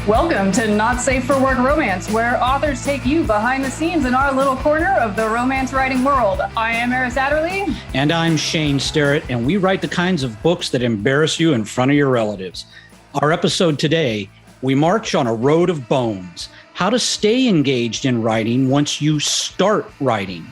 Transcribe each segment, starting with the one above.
Welcome to Not Safe for Work Romance, where authors take you behind the scenes in our little corner of the romance writing world. I am Eris Adderley. And I'm Shane Sterrett, and we write the kinds of books that embarrass you in front of your relatives. Our episode today, we march on a road of bones. How to stay engaged in writing once you start writing.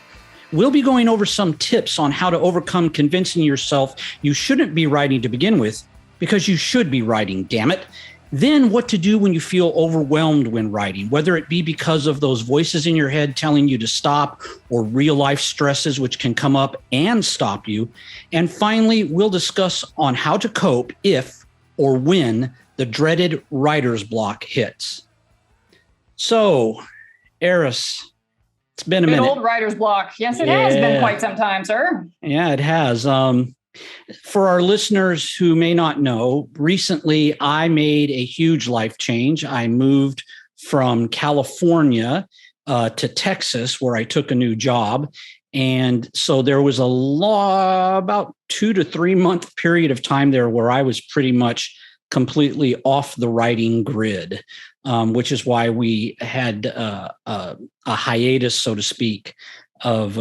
We'll be going over some tips on how to overcome convincing yourself you shouldn't be writing to begin with, because you should be writing, damn it. Then what to do when you feel overwhelmed when writing, whether it be because of those voices in your head telling you to stop or real life stresses which can come up and stop you. And finally, we'll discuss on how to cope if or when the dreaded writer's block hits. So, Eris, it's been a minute. Old writer's block. Yes, it has been quite some time, sir. Yeah, it has. For our listeners who may not know, recently I made a huge life change. I moved from California to Texas, where I took a new job. And so there was about 2 to 3 month period of time there where I was pretty much completely off the writing grid, which is why we had a hiatus, so to speak, of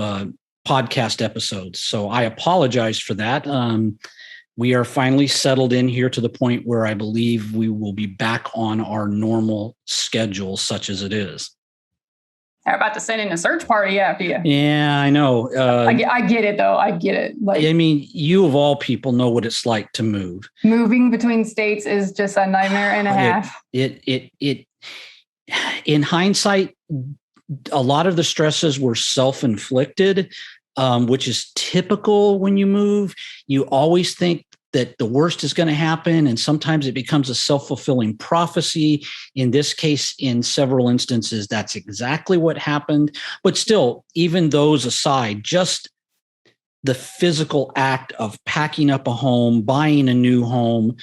podcast episodes. So I apologize for that. We are finally settled in here to the point where I believe we will be back on our normal schedule, such as it is. I'm about to send in a search party after you. Yeah, I know. I get it, though. I get it. I mean, you of all people know what it's like to move. Moving between states is just a nightmare and a half. It in hindsight, a lot of the stresses were self-inflicted, which is typical when you move. You always think that the worst is going to happen, and sometimes it becomes a self-fulfilling prophecy. In this case, in several instances, that's exactly what happened. But still, even those aside, just the physical act of packing up a home, buying a new home,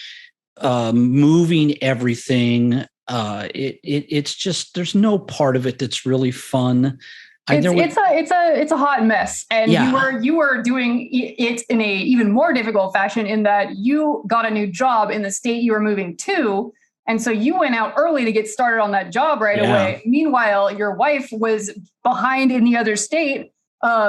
moving everything, it's just, there's no part of it that's really fun. It's a hot mess, and yeah. you were doing it in a even more difficult fashion in that you got a new job in the state you were moving to, and so you went out early to get started on that job right away. Meanwhile, your wife was behind in the other state,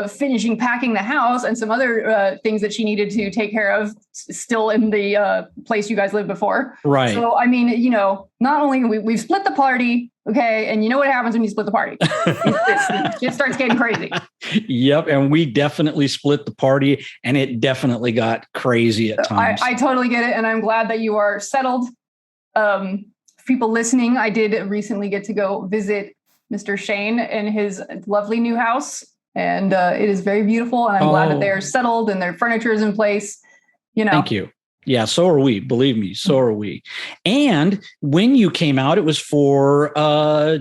finishing packing the house and some other things that she needed to take care of still in the place you guys lived before. Right. So, I mean, not only we've split the party, okay, and you know what happens when you split the party. It starts getting crazy. Yep, and we definitely split the party, and it definitely got crazy at times. I totally get it, and I'm glad that you are settled. People listening, I did recently get to go visit Mr. Shane in his lovely new house. And it is very beautiful, and I'm glad that they're settled and their furniture is in place. Thank you. Yeah, so are we. Believe me, so are we. And when you came out, it was for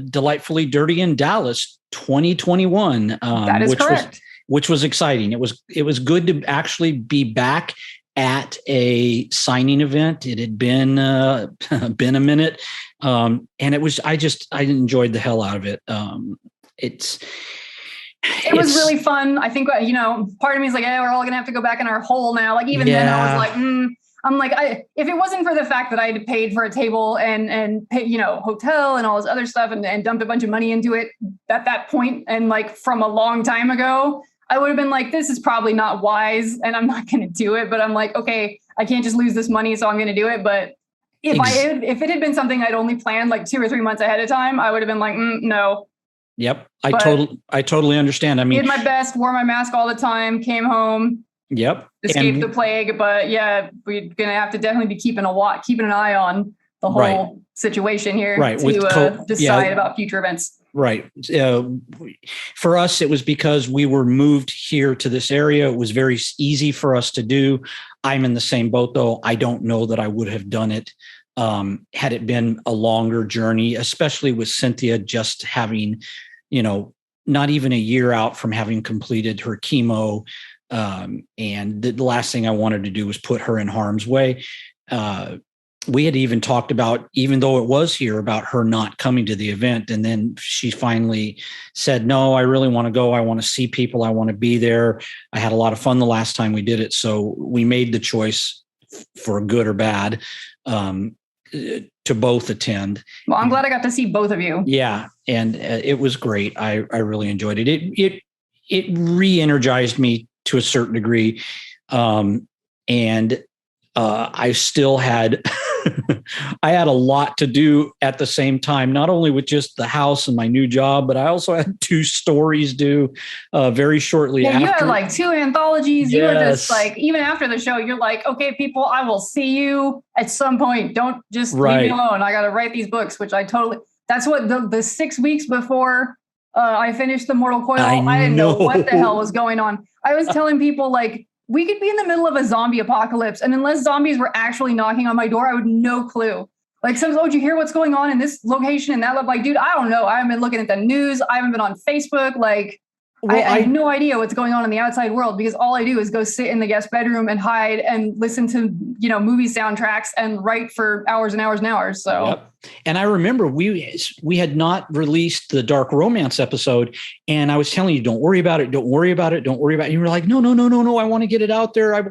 Delightfully Dirty in Dallas 2021. That is correct. Which was exciting. It was good to actually be back at a signing event. It had been a minute, and it was. I enjoyed the hell out of it. It was really fun. I think, part of me is like, we're all going to have to go back in our hole now. Like, even then I was like, I'm like, if it wasn't for the fact that I had paid for a table and pay, hotel and all this other stuff and dumped a bunch of money into it at that point, and like from a long time ago, I would have been like, this is probably not wise and I'm not going to do it. But I'm like, okay, I can't just lose this money, so I'm going to do it. But if it had been something I'd only planned like 2 or 3 months ahead of time, I would have been like, no. Yep. I totally understand. I mean, did my best, wore my mask all the time, came home. Yep. Escaped the plague. But yeah, we're going to have to definitely be keeping an eye on the whole situation here to decide about future events. Right. For us, it was because we were moved here to this area. It was very easy for us to do. I'm in the same boat, though. I don't know that I would have done it had it been a longer journey, especially with Cynthia just having, not even a year out from having completed her chemo. And the last thing I wanted to do was put her in harm's way. We had even talked about, even though it was here, about her not coming to the event. And then she finally said, no, I really want to go. I want to see people. I want to be there. I had a lot of fun the last time we did it. So we made the choice, for good or bad, to both attend. Well, I'm glad I got to see both of you. Yeah, and it was great. I really enjoyed it. It re-energized me to a certain degree, and I still had I had a lot to do at the same time, not only with just the house and my new job, but I also had 2 stories due very shortly after. You had like 2 anthologies. Yes. You were just like, even after the show, you're like, okay, people, I will see you at some point. Don't just leave me alone. I got to write these books, which that's what the 6 weeks before I finished The Mortal Coil, I didn't know what the hell was going on. I was telling people, like, we could be in the middle of a zombie apocalypse, and unless zombies were actually knocking on my door, I would no clue. Like, did you hear what's going on in this location and that? Like, dude, I don't know. I haven't been looking at the news. I haven't been on Facebook. Like, I have no idea what's going on in the outside world, because all I do is go sit in the guest bedroom and hide and listen to, movie soundtracks and write for hours and hours and hours. So, yep. And I remember we had not released the Dark Romance episode, and I was telling you, don't worry about it. Don't worry about it. Don't worry about it. And you were like, no. I want to get it out there.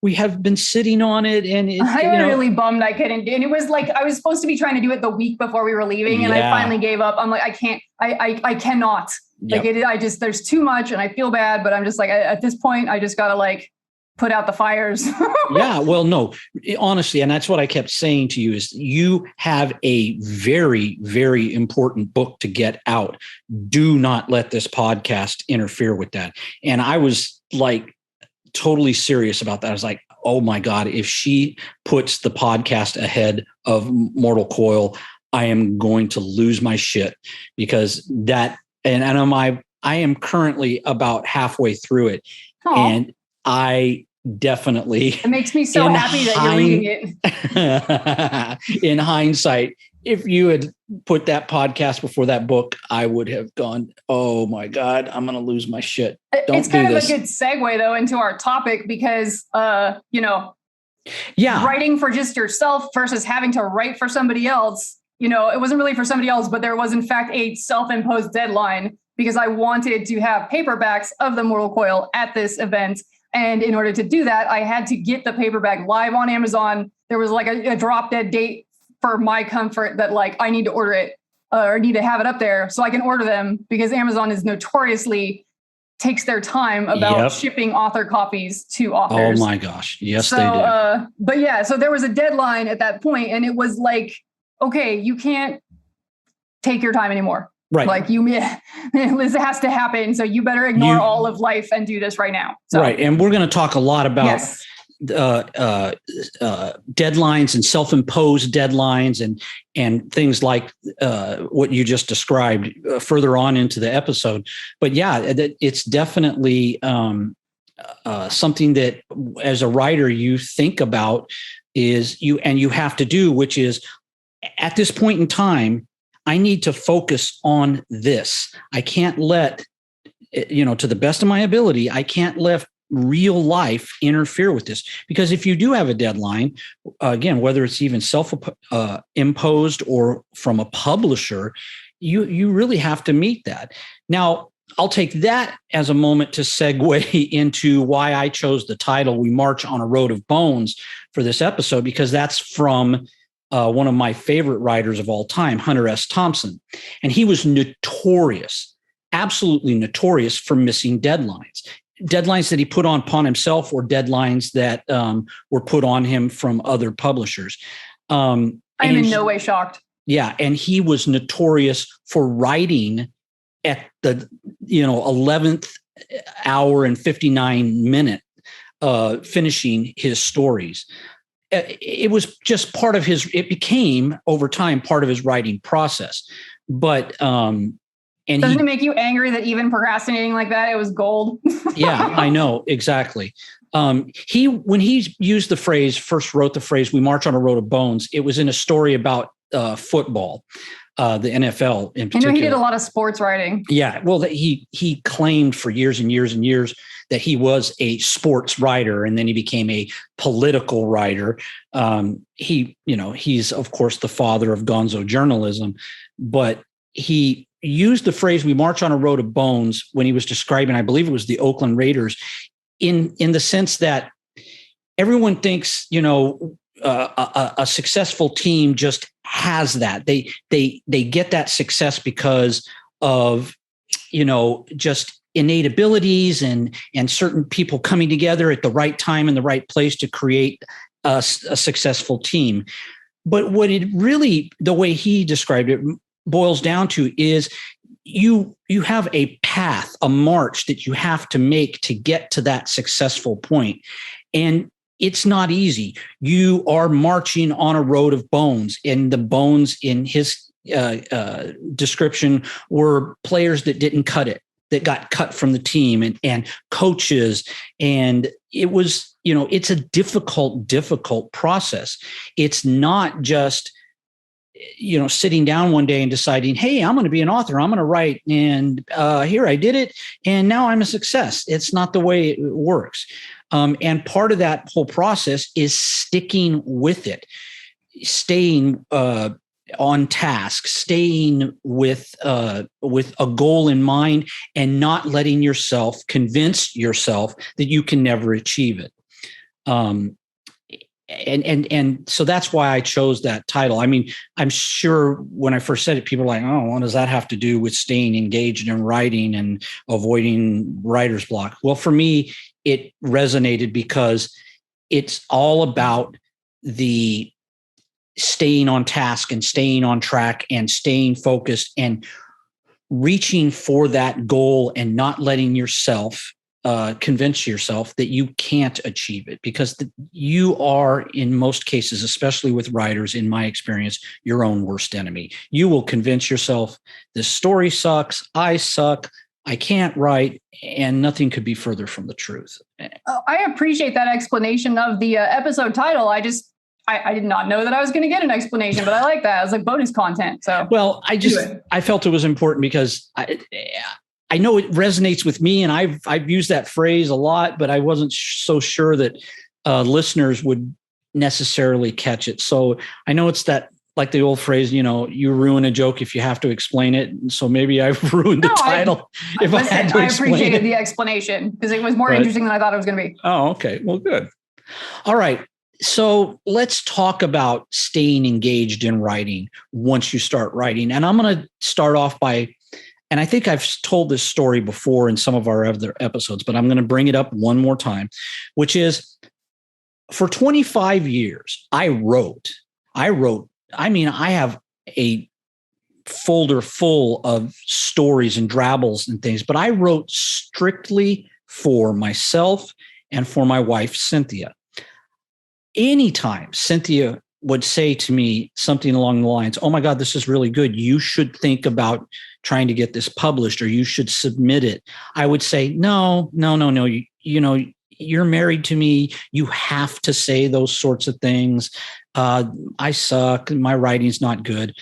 We have been sitting on it. And I was really bummed I couldn't. And it was like, I was supposed to be trying to do it the week before we were leaving. And I finally gave up. I'm like, I can't, I cannot. Like, there's too much, and I feel bad, but I'm just like, at this point, I just got to like put out the fires. Yeah. Well, no, honestly. And that's what I kept saying to you is you have a very, very important book to get out. Do not let this podcast interfere with that. And I was like totally serious about that. I was like, oh my God, if she puts the podcast ahead of Mortal Coil, I am going to lose my shit, because that, and I am currently about halfway through it. Aww. And I definitely, it makes me so happy that you're reading it. In hindsight, if you had put that podcast before that book, I would have gone, oh my God, I'm going to lose my shit. It's kind of a good segue though into our topic, because, writing for just yourself versus having to write for somebody else, it wasn't really for somebody else, but there was in fact a self-imposed deadline, because I wanted to have paperbacks of The Mortal Coil at this event. And in order to do that, I had to get the paperback live on Amazon. There was like a drop dead date for my comfort that like I need to order it or need to have it up there so I can order them, because Amazon is notoriously takes their time about shipping author copies to authors. Oh my gosh. Yes, they do. But yeah, so there was a deadline at that point, and it was like, okay, you can't take your time anymore. Right. Like this has to happen. So you better ignore all of life and do this right now. So. Right. And we're going to talk a lot about deadlines and self-imposed deadlines and things like what you just described further on into the episode. But yeah, it's definitely something that as a writer you think about is you have to do, which is at this point in time, I need to focus on this. I can't let, to the best of my ability, I can't let real life interfere with this. Because if you do have a deadline, again, whether it's even self-imposed or from a publisher, you really have to meet that. Now, I'll take that as a moment to segue into why I chose the title, We March on a Road of Bones, for this episode, because that's from one of my favorite writers of all time, Hunter S. Thompson. And he was notorious, absolutely notorious for missing deadlines that he put upon himself or deadlines that were put on him from other publishers. I'm in no way shocked. Yeah. And he was notorious for writing at the 11th hour and 59 minute, finishing his stories. It was just part of it became over time part of his writing process. But doesn't it make you angry that even procrastinating like that, it was gold? Yeah, I know. Exactly. When he first wrote the phrase, We March on a Road of Bones, it was in a story about football, the NFL in particular. I know he did a lot of sports writing. Yeah. Well, he claimed for years and years and years that he was a sports writer, and then he became a political writer. He's of course the father of gonzo journalism, but he used the phrase "We march on a road of bones" when he was describing, I believe it was the Oakland Raiders, in the sense that everyone thinks, a successful team just has that. They get that success because of, just innate abilities and certain people coming together at the right time in the right place to create a successful team. But what it really, the way he described it, boils down to is you have a path, a march that you have to make to get to that successful point. And it's not easy. You are marching on a road of bones, and the bones in his description were players that didn't cut it, that got cut from the team, and coaches. And it was, it's a difficult process. It's not just, sitting down one day and deciding, hey, I'm going to be an author. I'm going to write. And here I did it. And now I'm a success. It's not the way it works. And part of that whole process is sticking with it, staying on task, staying with a goal in mind, and not letting yourself convince yourself that you can never achieve it. And so that's why I chose that title. I mean, I'm sure when I first said it, people were like, oh, what does that have to do with staying engaged in writing and avoiding writer's block? Well, for me, it resonated because it's all about the staying on task and staying on track and staying focused and reaching for that goal and not letting yourself convince yourself that you can't achieve it, because you are, in most cases, especially with writers, in my experience, your own worst enemy. You will convince yourself this story sucks, I suck, I can't write, and nothing could be further from the truth. I appreciate that explanation of the episode title. I did not know that I was going to get an explanation, but I like that. It was like bonus content. So, well, I felt it was important because I know it resonates with me, and I've used that phrase a lot, but I wasn't so sure that listeners would necessarily catch it. So I know it's that, like the old phrase, you ruin a joke if you have to explain it. And so maybe I've ruined the title I appreciated the explanation because it was more interesting than I thought it was going to be. Oh, okay. Well, good. All right. So let's talk about staying engaged in writing once you start writing. And I'm going to start off by, and I think I've told this story before in some of our other episodes, but I'm going to bring it up one more time, which is for 25 years, I have a folder full of stories and drabbles and things, but I wrote strictly for myself and for my wife, Cynthia. Anytime Cynthia would say to me something along the lines, oh my God, this is really good, you should think about trying to get this published, or you should submit it, I would say, no, you're married to me. You have to say those sorts of things. I suck. My writing's not good.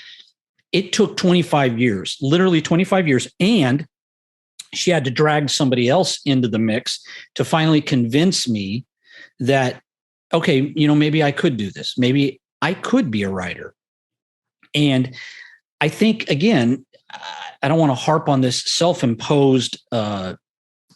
It took 25 years, literally 25 years. And she had to drag somebody else into the mix to finally convince me that, okay, maybe I could do this. Maybe I could be a writer. And I think, again, I don't want to harp on this self-imposed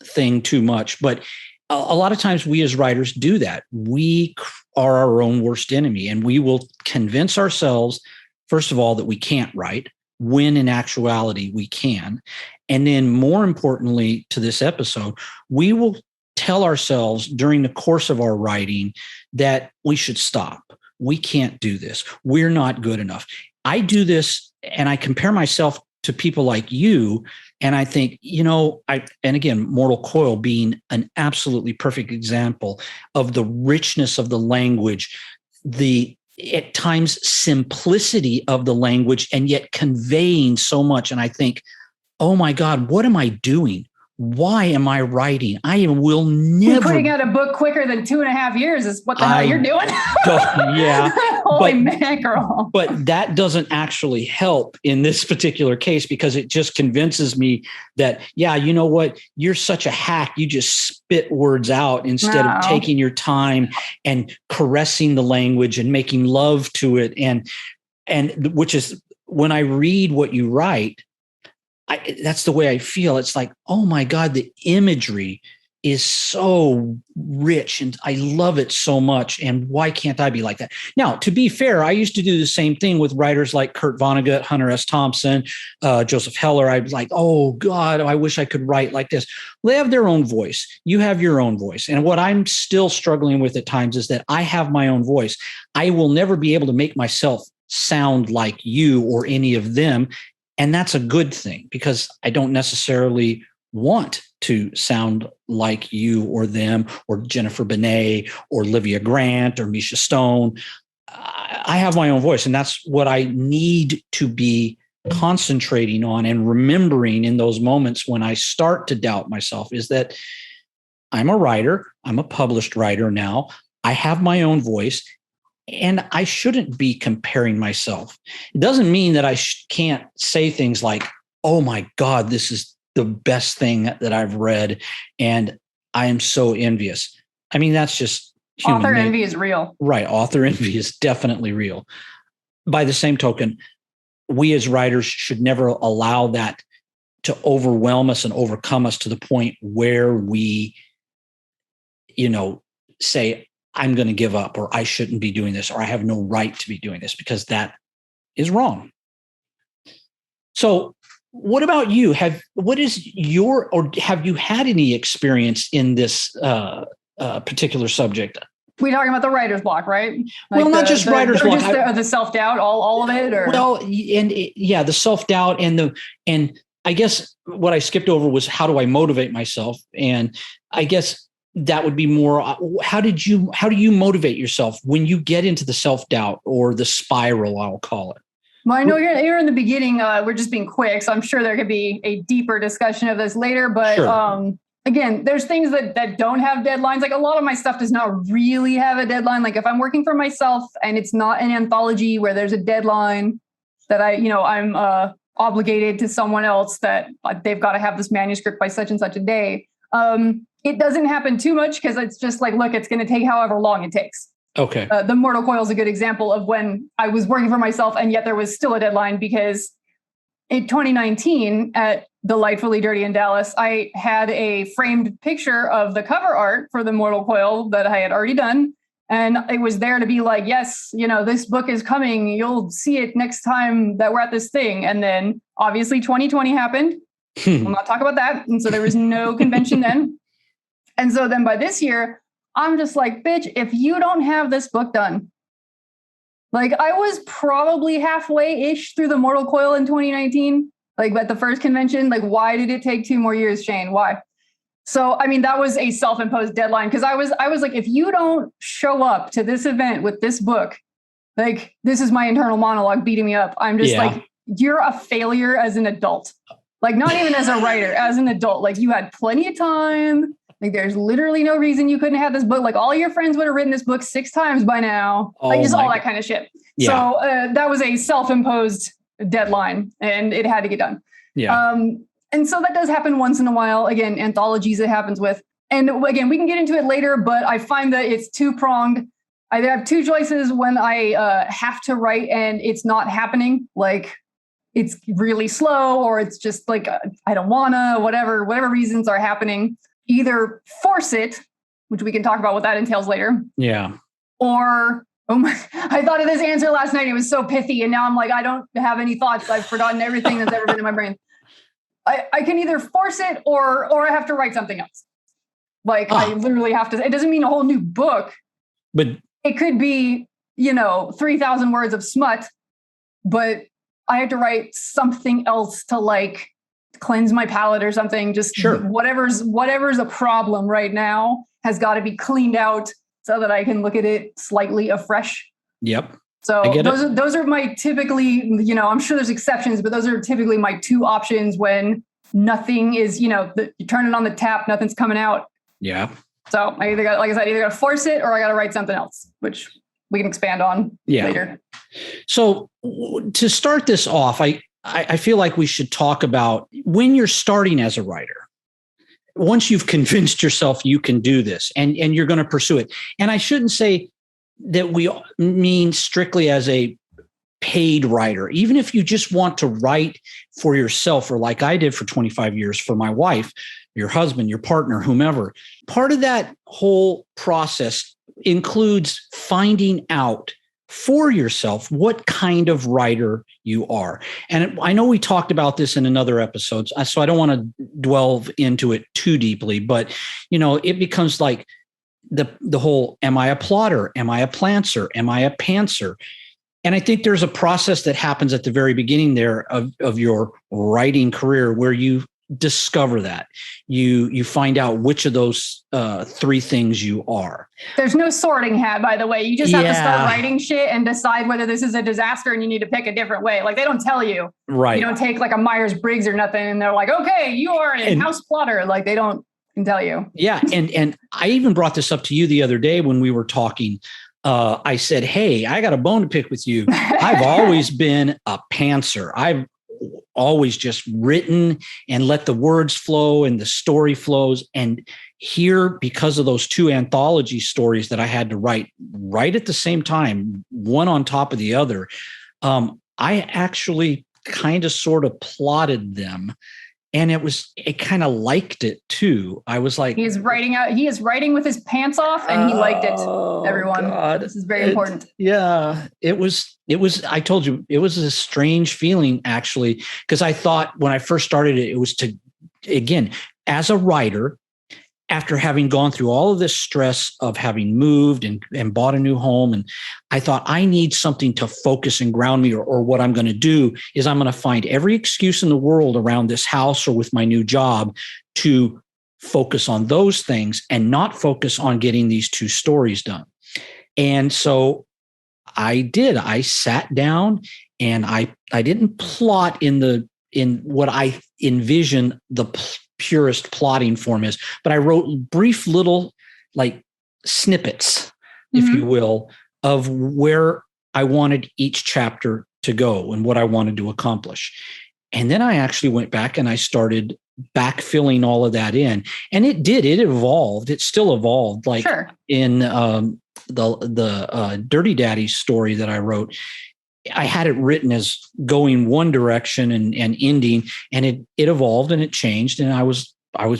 thing too much, but a lot of times we as writers do that. We are our own worst enemy, and we will convince ourselves, first of all, that we can't write, when in actuality we can. And then more importantly to this episode, we will tell ourselves during the course of our writing that we should stop. We can't do this. We're not good enough. I do this and I compare myself to people like you. And I think, and again, Mortal Coil being an absolutely perfect example of the richness of the language, the at times simplicity of the language, and yet conveying so much. And I think, oh my God, what am I doing? Why am I writing? I will never. Putting out a book quicker than 2.5 years is what the hell you're doing. Yeah. Holy mackerel. But that doesn't actually help in this particular case, because it just convinces me that, yeah, you know what? You're such a hack. You just spit words out instead of taking your time and caressing the language and making love to it. And which is, when I read what you write, that's the way I feel. It's like, oh my God, the imagery is so rich and I love it so much. And why can't I be like that? Now, to be fair, I used to do the same thing with writers like Kurt Vonnegut, Hunter S. Thompson, Joseph Heller. I'd be like, oh God, I wish I could write like this. They have their own voice. You have your own voice. And what I'm still struggling with at times is that I have my own voice. I will never be able to make myself sound like you or any of them. And that's a good thing because I don't necessarily want to sound like you or them or Jennifer Benet or Olivia Grant or Misha Stone. I have my own voice, and that's what I need to be concentrating on and remembering in those moments when I start to doubt myself is that I'm a writer. I'm a published writer now. I have my own voice, and I shouldn't be comparing myself. It doesn't mean that I can't say things like, oh my God, this is the best thing that I've read, and I am so envious. I mean, that's just human. Author envy is real. Right. Author envy is definitely real. By the same token, we as writers should never allow that to overwhelm us and overcome us to the point where we, say, I'm going to give up, or I shouldn't be doing this, or I have no right to be doing this, because that is wrong. So what about you? Have you had any experience in this particular subject? We're talking about the writer's block, right? Like well, not just writer's block. Just the self-doubt, all of it? Or? Well, the self-doubt and I guess what I skipped over was how do I motivate myself? And I guess that would be more, how do you motivate yourself when you get into the self-doubt or the spiral, I'll call it? Well, I know you're in the beginning. We're just being quick, so I'm sure there could be a deeper discussion of this later. But sure. Again, there's things that don't have deadlines. Like a lot of my stuff does not really have a deadline. Like if I'm working for myself and it's not an anthology where there's a deadline that I'm obligated to someone else that they've got to have this manuscript by such and such a day. It doesn't happen too much because it's just like, look, it's going to take however long it takes. Okay. The Mortal Coil is a good example of when I was working for myself and yet there was still a deadline because in 2019 at Delightfully Dirty in Dallas, I had a framed picture of the cover art for the Mortal Coil that I had already done. And it was there to be like, yes, this book is coming. You'll see it next time that we're at this thing. And then obviously 2020 happened. We'll not talk about that. And so there was no convention then. And so then by this year, I'm just like, bitch, if you don't have this book done, like I was probably halfway-ish through the Mortal Coil in 2019, like at the first convention, like why did it take 2 more years, Shane? Why? So, I mean, that was a self-imposed deadline because I was like, if you don't show up to this event with this book, like this is my internal monologue beating me up. I'm just like, you're a failure as an adult. Like not even as a writer, as an adult, like you had plenty of time. Like there's literally no reason you couldn't have this book. Like all your friends would have written this book 6 times by now. Like just all that kind of shit. Yeah. So that was a self-imposed deadline and it had to get done. Yeah. And so that does happen once in a while. Again, anthologies it happens with. And again, we can get into it later, but I find that it's 2-pronged. I have 2 choices when I have to write and it's not happening. Like it's really slow or it's just like, I don't wanna, whatever reasons are happening. Either force it, which we can talk about what that entails later. Yeah. Or, I thought of this answer last night. It was so pithy. And now I'm like, I don't have any thoughts. I've forgotten everything that's ever been in my brain. I can either force it or I have to write something else. Like I literally have to, it doesn't mean a whole new book, but it could be, 3,000 words of smut, but I have to write something else to like cleanse my palate or something. Just sure. Whatever's a problem right now has got to be cleaned out so that I can look at it slightly afresh. Yep. So those are my typically, I'm sure there's exceptions, but those are typically my 2 options when nothing is, you turn it on the tap, nothing's coming out. Yeah. So I either got to force it or I got to write something else, which we can expand on later. So to start this off, I feel like we should talk about when you're starting as a writer, once you've convinced yourself you can do this and you're going to pursue it. And I shouldn't say that we mean strictly as a paid writer. Even if you just want to write for yourself, or like I did for 25 years for my wife, your husband, your partner, whomever. Part of that whole process includes finding out for yourself what kind of writer you are. And I know we talked about this in another episode, so I don't want to delve into it too deeply, but it becomes like the whole, am I a plotter? Am I a plantser? Am I a pantser? And I think there's a process that happens at the very beginning there of your writing career where you discover that. You find out which of those three things you are. There's no sorting hat, by the way. You just have to start writing shit and decide whether this is a disaster and you need to pick a different way. Like, they don't tell you. Right. You don't take like a Myers-Briggs or nothing and they're like, okay, you are an in-house plotter. Like, they don't tell you. Yeah. And I even brought this up to you the other day when we were talking. I said, hey, I got a bone to pick with you. I've always been a pantser. I've always just written and let the words flow and the story flows. And here, because of those two anthology stories that I had to write right at the same time, one on top of the other, I actually kind of sort of plotted them. And it kind of liked it too. I was like, he is writing with his pants off and he liked it. Everyone. God. This is very important. Yeah, it was, I told you, it was a strange feeling actually, because I thought when I first started it, it was to, again, as a writer, after having gone through all of this stress of having moved and bought a new home, and I thought I need something to focus and ground me, or what I'm going to do is I'm going to find every excuse in the world around this house or with my new job to focus on those things and not focus on getting these two stories done. And so I did. I sat down and I didn't plot in what I envision the purest plotting form is, but I wrote brief little like snippets, if you will, of where I wanted each chapter to go and what I wanted to accomplish. And then I actually went back and I started backfilling all of that in. And it evolved. It still evolved. Like in the Dirty Daddy story that I wrote, I had it written as going one direction and ending, and it evolved and it changed. And I was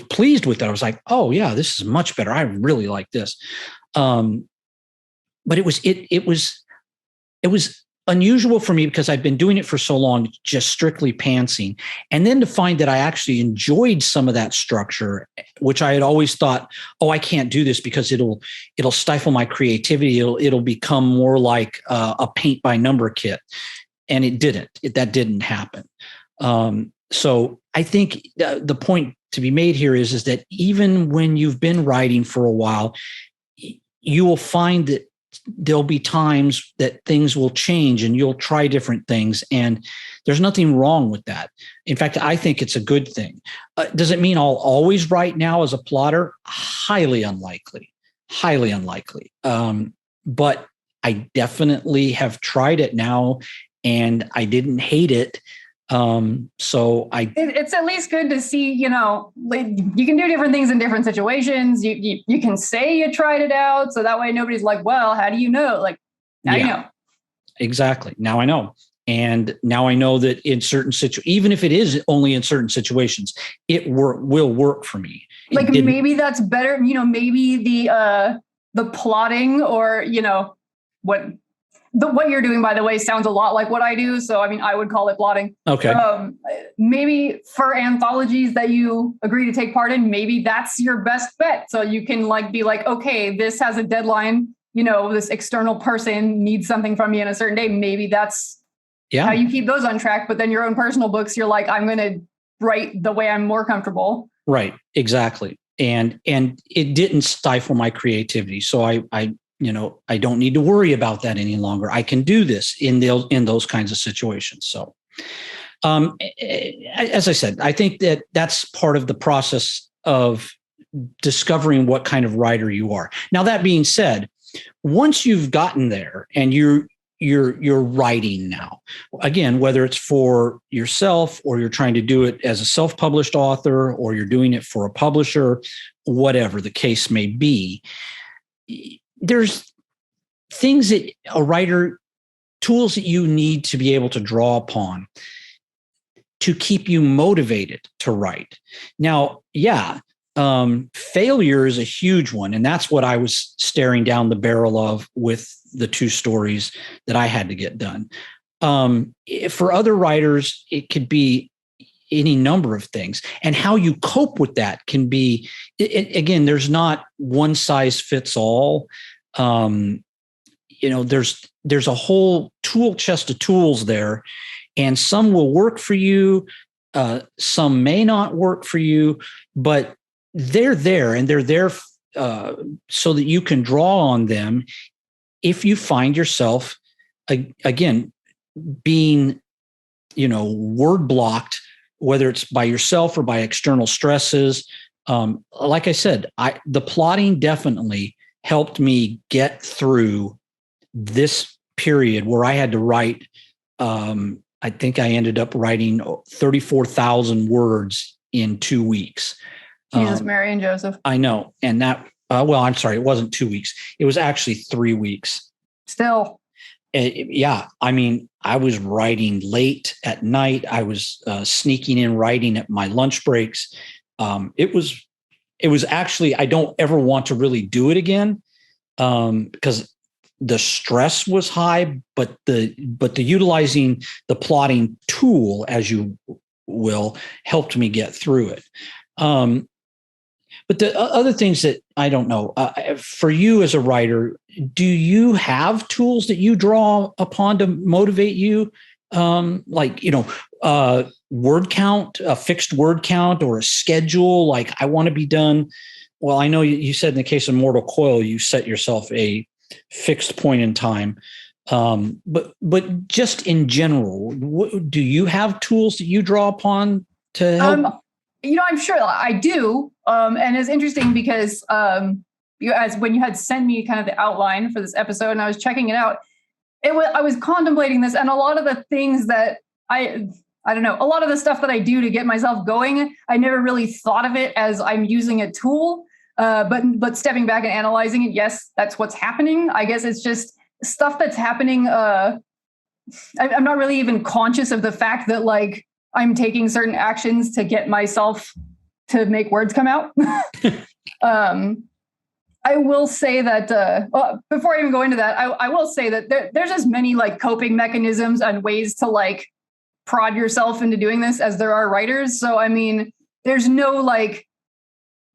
pleased with it. I was like, oh yeah, this is much better. I really like this. But it was unusual for me because I've been doing it for so long, just strictly pantsing. And then to find that I actually enjoyed some of that structure, which I had always thought, oh, I can't do this because it'll stifle my creativity. It'll become more like a paint by number kit. And it didn't. That didn't happen. So I think the point to be made here is that even when you've been writing for a while, you will find that there'll be times that things will change and you'll try different things. And there's nothing wrong with that. In fact, I think it's a good thing. Does it mean I'll always write now as a plotter? Highly unlikely. But I definitely have tried it now and I didn't hate it. It's at least good to see, you can do different things in different situations. You can say you tried it out. So that way nobody's like, well, how do you know? Like, now you know. Exactly. Now I know. And now I know that in certain situations, even if it is only in certain situations, it will work for me. Like maybe that's better. Maybe the plotting or, what you're doing, by the way, sounds a lot like what I do. So, I would call it plotting. Okay. Maybe for anthologies that you agree to take part in, maybe that's your best bet. So you can be like, okay, this has a deadline. This external person needs something from me on a certain day. Maybe that's how you keep those on track. But then your own personal books, you're like, I'm going to write the way I'm more comfortable. Right. Exactly. And it didn't stifle my creativity. So I don't need to worry about that any longer. I can do this in those kinds of situations. So, as I said, I think that that's part of the process of discovering what kind of writer you are. Now, that being said, once you've gotten there and you're writing now, again, whether it's for yourself or you're trying to do it as a self-published author or you're doing it for a publisher, whatever the case may be, there's things that a writer, tools that you need to be able to draw upon. to keep you motivated to write. Now, failure is a huge one. And that's what I was staring down the barrel of with the 2 stories that I had to get done. For other writers, it could be any number of things, and how you cope with that can be, again, there's not one size fits all. There's a whole tool chest of tools there, and some will work for you. Some may not work for you, but they're there, and they're there so that you can draw on them if you find yourself, again, being, word blocked, whether it's by yourself or by external stresses. Like I said, the plotting definitely helped me get through this period where I had to write. I think I ended up writing 34,000 words in 2 weeks. Jesus, Mary, and Joseph. I know. And that, I'm sorry, it wasn't 2 weeks. It was actually 3 weeks. Still. I mean, I was writing late at night. I was sneaking in writing at my lunch breaks. It was actually, I don't ever want to really do it again because the stress was high, but the utilizing the plotting tool, as you will, helped me get through it. But the other things that I don't know, for you as a writer, do you have tools that you draw upon to motivate you? Word count, a fixed word count, or a schedule, like I want to be done. Well, I know you said in the case of Mortal Coil, you set yourself a fixed point in time. But just in general, do you have tools that you draw upon to help? I'm sure I do. And it's interesting because when you had sent me kind of the outline for this episode and I was checking it out, I was contemplating this, and a lot of the things that I don't know, a lot of the stuff that I do to get myself going, I never really thought of it as I'm using a tool. But stepping back and analyzing it, yes, that's what's happening. I guess it's just stuff that's happening. I'm not really even conscious of the fact that like I'm taking certain actions to get myself to make words come out. I will say that before I even go into that, I will say that there's as many like coping mechanisms and ways to like prod yourself into doing this as there are writers. So, I mean, there's no like,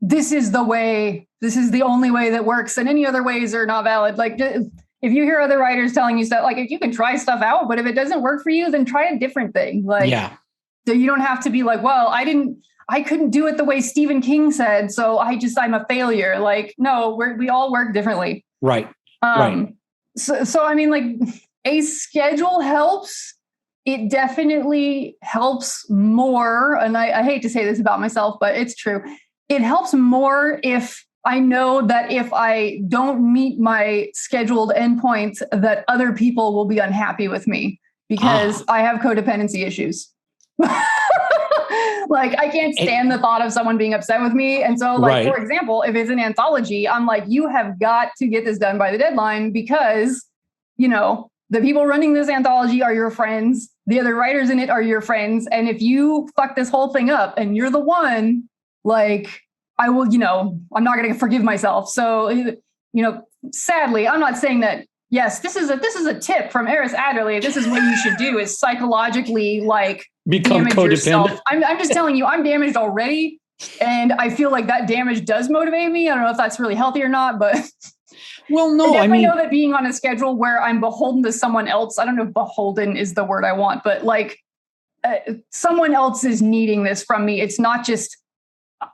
this is the way, this is the only way that works, and any other ways are not valid. Like if you hear other writers telling you stuff, like if you can try stuff out, but if it doesn't work for you, then try a different thing. Like, so you don't have to be like, well, I couldn't do it the way Stephen King said, so I'm a failure. Like, no, we all work differently. Right. Right. So I mean, like a schedule helps. It definitely helps more. And I hate to say this about myself, but it's true. It helps more if I know that if I don't meet my scheduled endpoints, that other people will be unhappy with me because I have codependency issues. Like I can't stand the thought of someone being upset with me. And so like, for example, if it's an anthology, I'm like, you have got to get this done by the deadline because, the people running this anthology are your friends. The other writers in it are your friends. And if you fuck this whole thing up and you're the one, like I will, I'm not going to forgive myself. So, sadly, I'm not saying that, yes, this is a tip from Eris Adderley. This is what you should do is psychologically like become codependent. Yourself. I'm just telling you, I'm damaged already. And I feel like that damage does motivate me. I don't know if that's really healthy or not, but well, no, I know that being on a schedule where I'm beholden to someone else, I don't know if beholden is the word I want, but like someone else is needing this from me. It's not just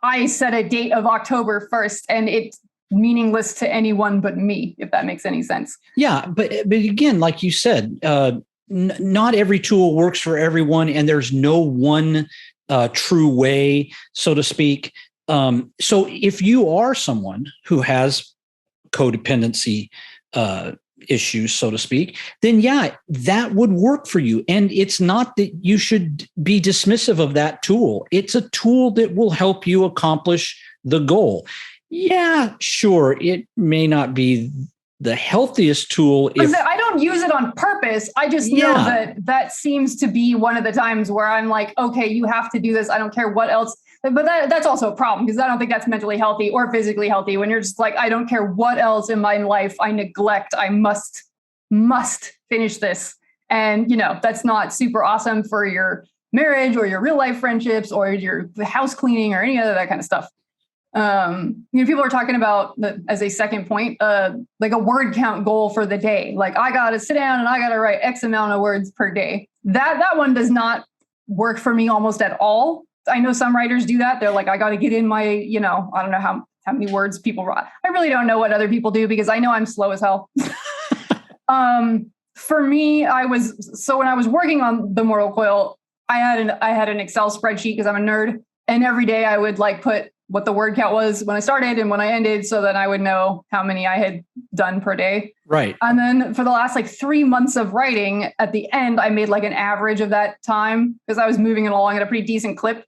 I set a date of October 1st and it's meaningless to anyone but me, if that makes any sense. Yeah. But again, like you said, not every tool works for everyone, and there's no one true way, so to speak. So if you are someone who has codependency issues, so to speak, then that would work for you. And it's not that you should be dismissive of that tool. It's a tool that will help you accomplish the goal. Yeah, sure. It may not be the healthiest tool. I don't don't use it on purpose. I just know that seems to be one of the times where I'm like, okay, you have to do this. I don't care what else. But that's also a problem because I don't think that's mentally healthy or physically healthy when you're just like, I don't care what else in my life I neglect. I must finish this. And, that's not super awesome for your marriage or your real life friendships or your house cleaning or any other that kind of stuff. People are talking about as a second point, like a word count goal for the day. Like I got to sit down and I got to write X amount of words per day. That one does not work for me almost at all. I know some writers do that. They're like, I got to get in my, I don't know how many words people write. I really don't know what other people do because I know I'm slow as hell. For me, when I was working on the Mortal Coil, I had an Excel spreadsheet because I'm a nerd. And every day I would like put what the word count was when I started and when I ended so that I would know how many I had done per day. Right. And then for the last 3 months of writing, at the end, I made an average of that time because I was moving it along at a pretty decent clip.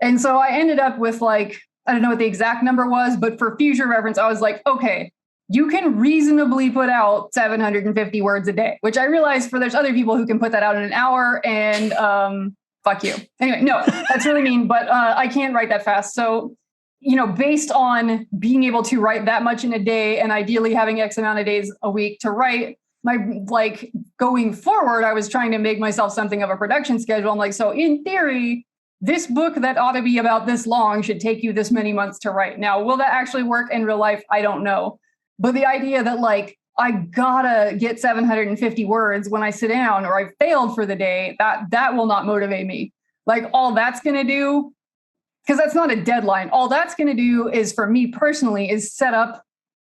And so I ended up with I don't know what the exact number was, but for future reference, I was like, okay, you can reasonably put out 750 words a day, which I realized there's other people who can put that out in an hour and fuck you. Anyway, no, that's really mean, but I can't write that fast. So, based on being able to write that much in a day and ideally having X amount of days a week to write, going forward, I was trying to make myself something of a production schedule. I'm like, so in theory, this book that ought to be about this long should take you this many months to write. Now, will that actually work in real life? I don't know. But the idea that I gotta get 750 words when I sit down or I failed for the day, that will not motivate me. All that's going to do, because that's not a deadline. All that's going to do is for me personally is set up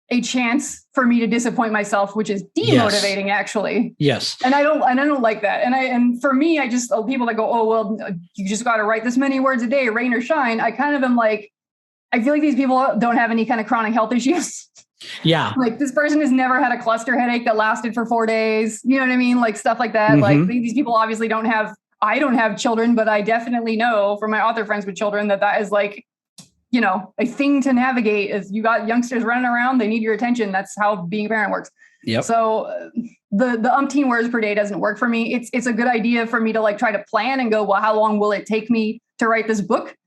a chance for me to disappoint myself, which is demotivating actually. Yes. And I don't like that. And for me, people that go, oh, well, you just got to write this many words a day, rain or shine. I kind of am like, I feel like these people don't have any kind of chronic health issues. Yeah. This person has never had a cluster headache that lasted for 4 days. You know what I mean? Stuff like that. Mm-hmm. These people obviously I don't have children, but I definitely know from my author friends with children that is a thing to navigate. Is you got youngsters running around, they need your attention. That's how being a parent works. Yep. So the umpteen words per day doesn't work for me. It's a good idea for me to try to plan and go, well, how long will it take me to write this book?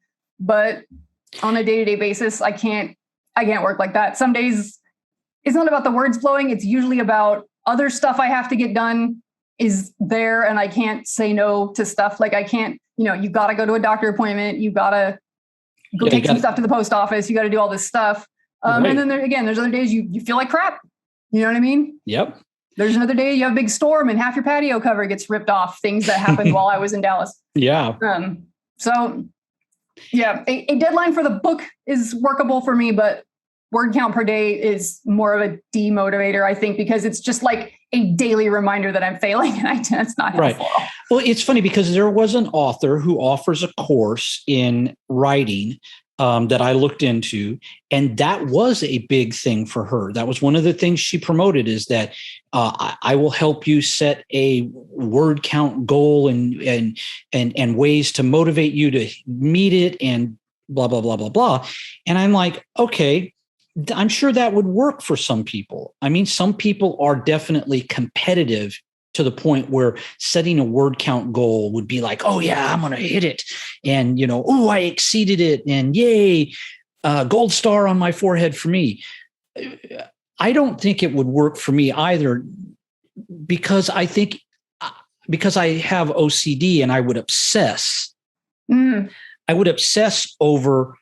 But on a day-to-day basis, I can't work like that. Some days it's not about the words flowing. It's usually about other stuff I have to get done is there. And I can't say no to stuff. I can't, you got to go to a doctor appointment. You got to go take some stuff to the post office. You got to do all this stuff. Right. And then there's other days you feel like crap. You know what I mean? Yep. There's another day you have a big storm and half your patio cover gets ripped off. Things that happened while I was in Dallas. Yeah. So yeah, a deadline for the book is workable for me, but word count per day is more of a demotivator, I think, because it's just a daily reminder that I'm failing and that's not helpful. Right. Well, it's funny because there was an author who offers a course in writing that I looked into, and that was a big thing for her. That was one of the things she promoted is that I will help you set a word count goal and ways to motivate you to meet it and blah, blah, blah, blah, blah. And I'm like, okay, I'm sure that would work for some people. I mean, some people are definitely competitive to the point where setting a word count goal would be like, oh yeah, I'm going to hit it. And, oh, I exceeded it. And yay, gold star on my forehead for me. I don't think it would work for me either because I have OCD and I would obsess. I would obsess over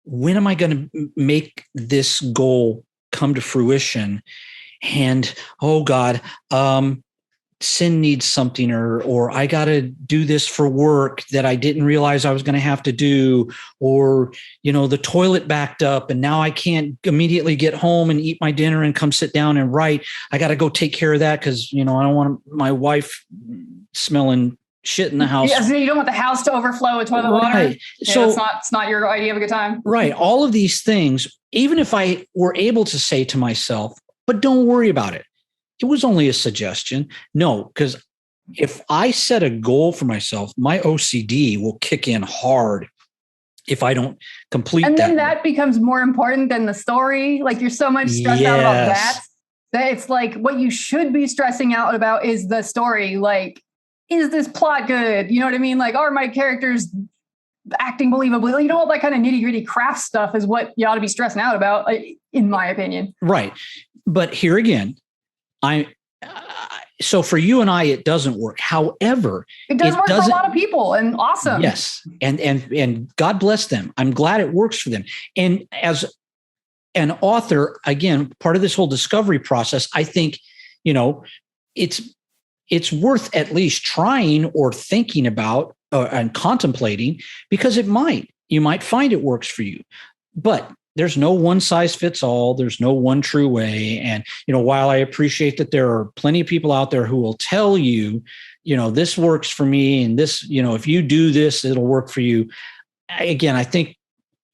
when am I going to make this goal come to fruition? And, oh God, sin needs something or I got to do this for work that I didn't realize I was going to have to do, or, the toilet backed up and now I can't immediately get home and eat my dinner and come sit down and write. I got to go take care of that because, I don't want my wife smelling shit in the house. Yeah, so you don't want the house to overflow with toilet water. Yeah, so it's not your idea of a good time. Right. All of these things, even if I were able to say to myself, but don't worry about it. It was only a suggestion. No, because if I set a goal for myself, my OCD will kick in hard if I don't complete that. And then that becomes more important than the story. You're so much stressed out about that. that it's like what you should be stressing out about is the story. Like, is this plot good? You know what I mean? Like, are my characters acting believably? You know, all that kind of nitty gritty craft stuff is what you ought to be stressing out about, in my opinion. Right. But here again, so for you and I, it doesn't work. However, it does work for a lot of people, and awesome. Yes. And God bless them. I'm glad it works for them. And as an author, again, part of this whole discovery process, I think, it's worth at least trying or thinking about and contemplating, because you might find it works for you. But there's no one size fits all. There's no one true way. And, while I appreciate that there are plenty of people out there who will tell you, this works for me, and this, if you do this, it'll work for you. Again, I think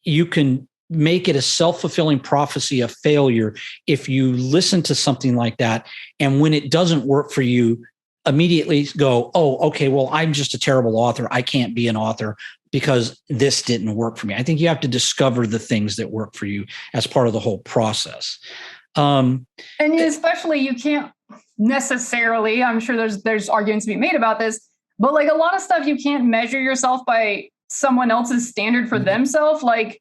you can make it a self-fulfilling prophecy of failure if you listen to something like that. And when it doesn't work for you, immediately go, oh, okay, well, I'm just a terrible author. I can't be an author because this didn't work for me. I think you have to discover the things that work for you as part of the whole process. And especially, you can't necessarily, I'm sure there's arguments to be made about this, but like a lot of stuff, you can't measure yourself by someone else's standard for themselves. Like,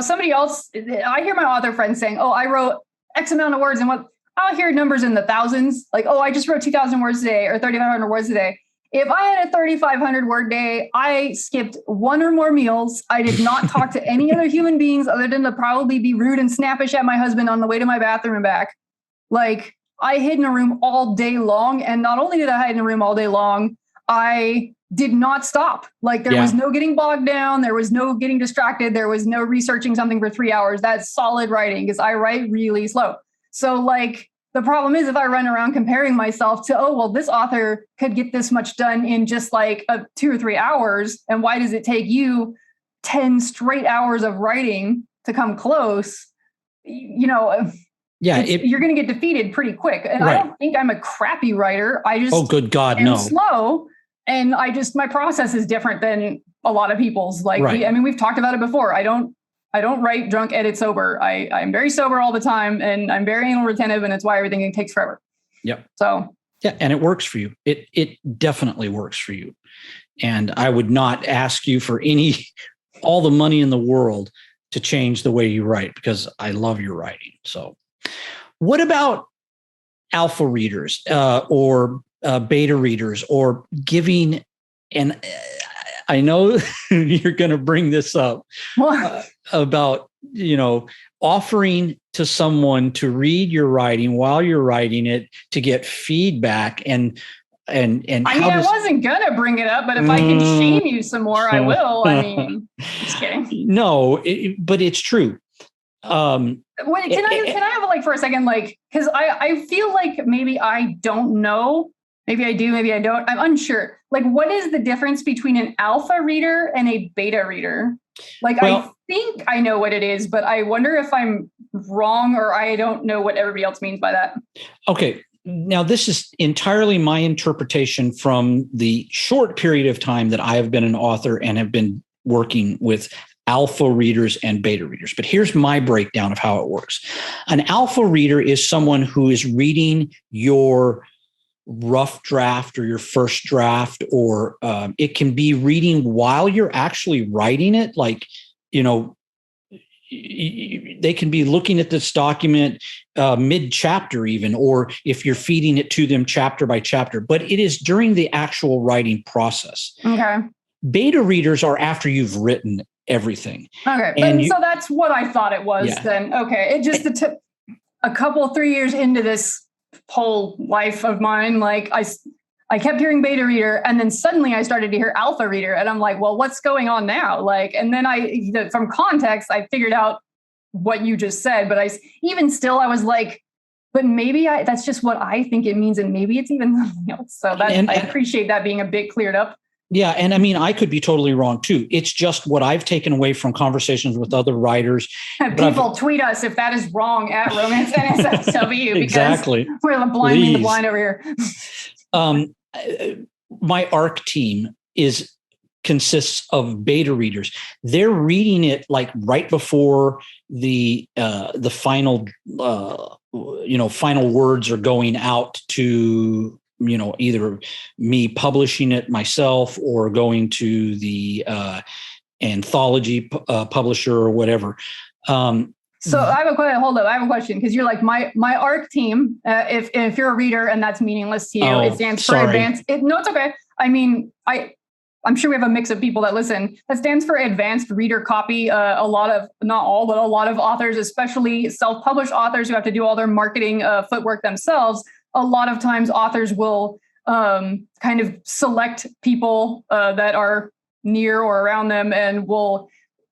somebody else, I hear my author friends saying, oh, I wrote X amount of words, and I'll hear numbers in the thousands. Like, oh, I just wrote 2,000 words today or 3,500 words today. If I had a 3,500 word day, I skipped one or more meals. I did not talk to any other human beings other than to probably be rude and snappish at my husband on the way to my bathroom and back. Like, I hid in a room all day long. And not only did I hide in a room all day long, I did not stop. Like, there was no getting bogged down. There was no getting distracted. There was no researching something for 3 hours. That's solid writing, because I write really slow. So like, the problem is if I run around comparing myself to, oh, well, this author could get this much done in just like 2 or 3 hours. And why does it take you 10 straight hours of writing to come close? You're going to get defeated pretty quick. And I don't think I'm a crappy writer. I just, oh, good God, am no. slow. And my process is different than a lot of people's. Like, we've talked about it before. I don't write drunk, edit sober. I'm very sober all the time, and I'm very anal retentive, and it's why everything takes forever. Yep. So yeah, and it works for you. It definitely works for you. And I would not ask you for all the money in the world to change the way you write, because I love your writing. So, what about alpha readers or beta readers, or giving? And I know you're going to bring this up about, offering to someone to read your writing while you're writing it to get feedback and I wasn't going to bring it up, but if I can shame you some more, I will. Just kidding. No, but it's true. Wait, can I have like for a second, like, because I feel like maybe I don't know. Maybe I do, maybe I don't. I'm unsure. Like, what is the difference between an alpha reader and a beta reader? Like, I think I know what it is, but I wonder if I'm wrong, or I don't know what everybody else means by that. Okay. Now, this is entirely my interpretation from the short period of time that I have been an author and have been working with alpha readers and beta readers. But here's my breakdown of how it works. An alpha reader is someone who is reading your rough draft or your first draft, or it can be reading while you're actually writing it. Like, they can be looking at this document mid-chapter even, or if you're feeding it to them chapter by chapter, but it is during the actual writing process. Okay. Beta readers are after you've written everything. Okay. So that's what I thought it was then. Okay. It just took a couple, 3 years into this whole life of mine. Like, I kept hearing beta reader, and then suddenly I started to hear alpha reader, and I'm like, well, what's going on now? Like, and then from context, I figured out what you just said, but I was like, but maybe that's just what I think it means. And maybe it's even something else. So I appreciate that being a bit cleared up. Yeah. And I could be totally wrong too. It's just what I've taken away from conversations with other writers. People tweet us if that is wrong at Romance NSFW. Exactly. We're blinding the blind over here. My ARC team is consists of beta readers. They're reading it like right before the final final words are going out to either me publishing it myself or going to the anthology publisher or whatever. So I have a question. Hold up, I have a question because you're like my ARC team. If you're a reader and that's meaningless to you, it stands for advanced. No, it's okay. I mean, I'm sure we have a mix of people that listen. That stands for advanced reader copy. A lot of, not all, but a lot of authors, especially self-published authors who have to do all their marketing footwork themselves. A lot of times authors will kind of select people that are near or around them and will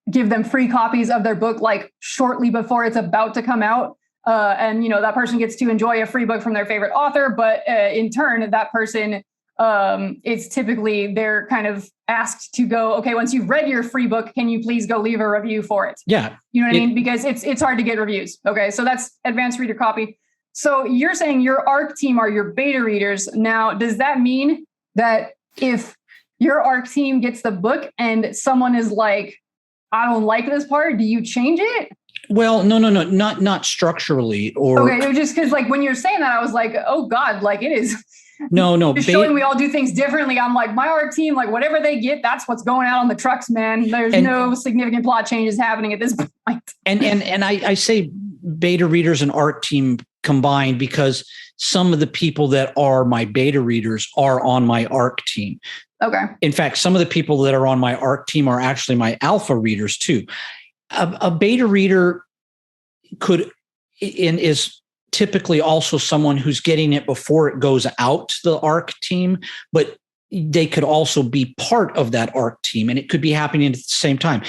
give them free copies of their book like shortly before it's about to come out. And that person gets to enjoy a free book from their favorite author. But in turn, that person, it's typically they're kind of asked to go, okay, once you've read your free book, can you please go leave a review for it? Yeah. You know what I mean? Because it's hard to get reviews. Okay. So that's advanced reader copy. So you're saying your ARC team are your beta readers. Now, does that mean that if your ARC team gets the book and someone is like, I don't like this part, do you change it? Well, no, not structurally or. Okay. It was just because like when you're saying that, I was like, oh God, like it is. No. Just showing we all do things differently. I'm like, my ARC team, like whatever they get, that's what's going out on the trucks, man. There's no significant plot changes happening at this point. And I say beta readers and ARC team combined because some of the people that are my beta readers are on my ARC team. Okay. In fact, some of the people that are on my ARC team are actually my alpha readers too. A beta reader is typically also someone who's getting it before it goes out to the ARC team, but they could also be part of that ARC team, and it could be happening at the same time.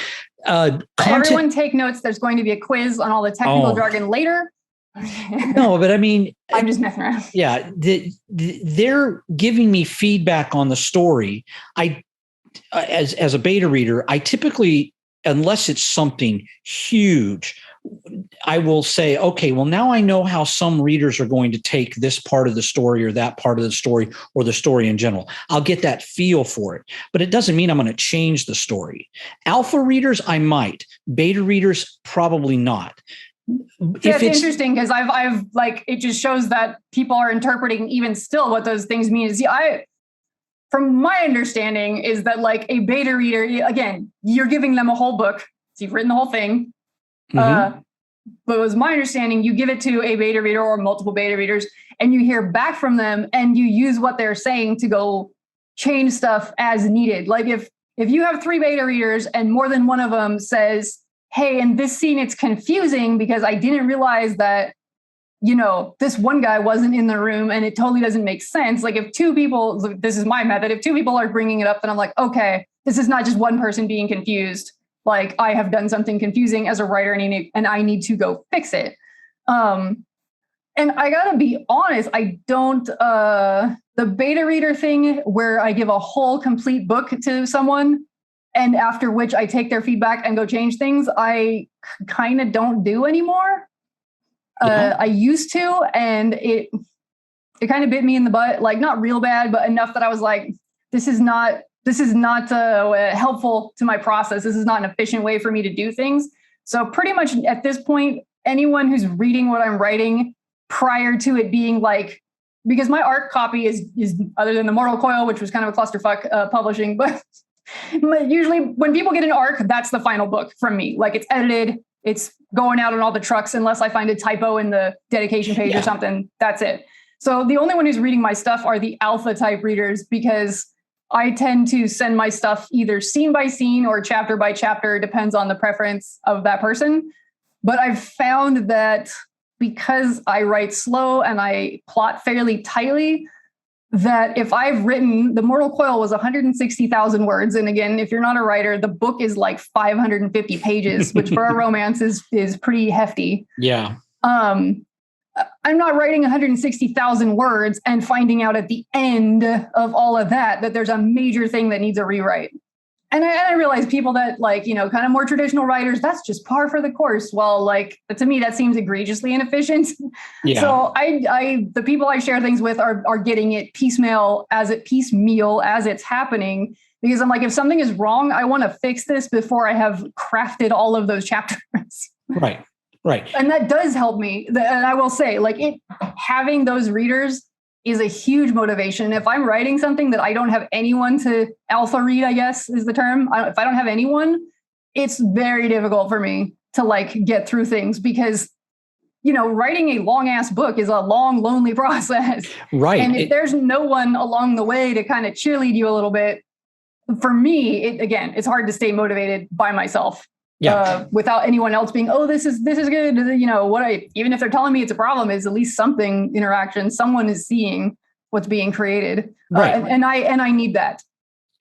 Everyone take notes. There's going to be a quiz on all the technical jargon later. No, but I mean, I'm just messing around. Yeah, they're giving me feedback on the story. As a beta reader, I typically, unless it's something huge, I will say, okay, well, now I know how some readers are going to take this part of the story or that part of the story or the story in general. I'll get that feel for it, but it doesn't mean I'm going to change the story. Alpha readers, I might. Beta readers, probably not. That's interesting because I've like, it just shows that people are interpreting even still what those things mean. From my understanding is that like a beta reader, again, you're giving them a whole book. So you've written the whole thing. Mm-hmm. But it was my understanding, you give it to a beta reader or multiple beta readers and you hear back from them and you use what they're saying to go change stuff as needed. Like if you have 3 beta readers and more than one of them says, hey, in this scene, it's confusing because I didn't realize that, this one guy wasn't in the room and it totally doesn't make sense. Like if 2 people, this is my method. If 2 people are bringing it up, then I'm like, okay, this is not just one person being confused. Like I have done something confusing as a writer and I need to go fix it. And I gotta be honest, I don't, the beta reader thing where I give a whole complete book to someone, and after which I take their feedback and go change things, I kind of don't do anymore. Yeah. I used to, and it kind of bit me in the butt, like not real bad, but enough that I was like, this is not helpful to my process. This is not an efficient way for me to do things. So pretty much at this point, anyone who's reading what I'm writing prior to it being like, because my ARC copy is other than the Mortal Coil, which was kind of a clusterfuck publishing, but usually when people get an ARC, that's the final book from me. Like it's edited, it's going out on all the trucks, unless I find a typo in the dedication page or something, that's it. So the only one who's reading my stuff are the alpha type readers, because I tend to send my stuff either scene by scene or chapter by chapter, depends on the preference of that person. But I've found that because I write slow and I plot fairly tightly, that if I've written, the Mortal Coil was 160,000 words. And again, if you're not a writer, the book is like 550 pages, which for a romance is pretty hefty. Yeah. I'm not writing 160,000 words and finding out at the end of all of that there's a major thing that needs a rewrite. And I realize people that like, kind of more traditional writers, that's just par for the course. Well, like to me, that seems egregiously inefficient. Yeah. So the people I share things with are getting it piecemeal as it's happening. because I'm like, if something is wrong, I want to fix this before I have crafted all of those chapters. Right. Right. And that does help me. And I will say, like, having those readers is a huge motivation. If I'm writing something that I don't have anyone to alpha read, I guess is the term. If I don't have anyone, it's very difficult for me to like get through things because, you know, writing a long ass book is a long, lonely process. Right. And if there's no one along the way to kind of cheerlead you a little bit, for me, it's hard to stay motivated by myself. Yeah. Without anyone else being, oh, this is good. You know, even if they're telling me it's a problem, is at least something interaction. Someone is seeing what's being created. Right. And I need that.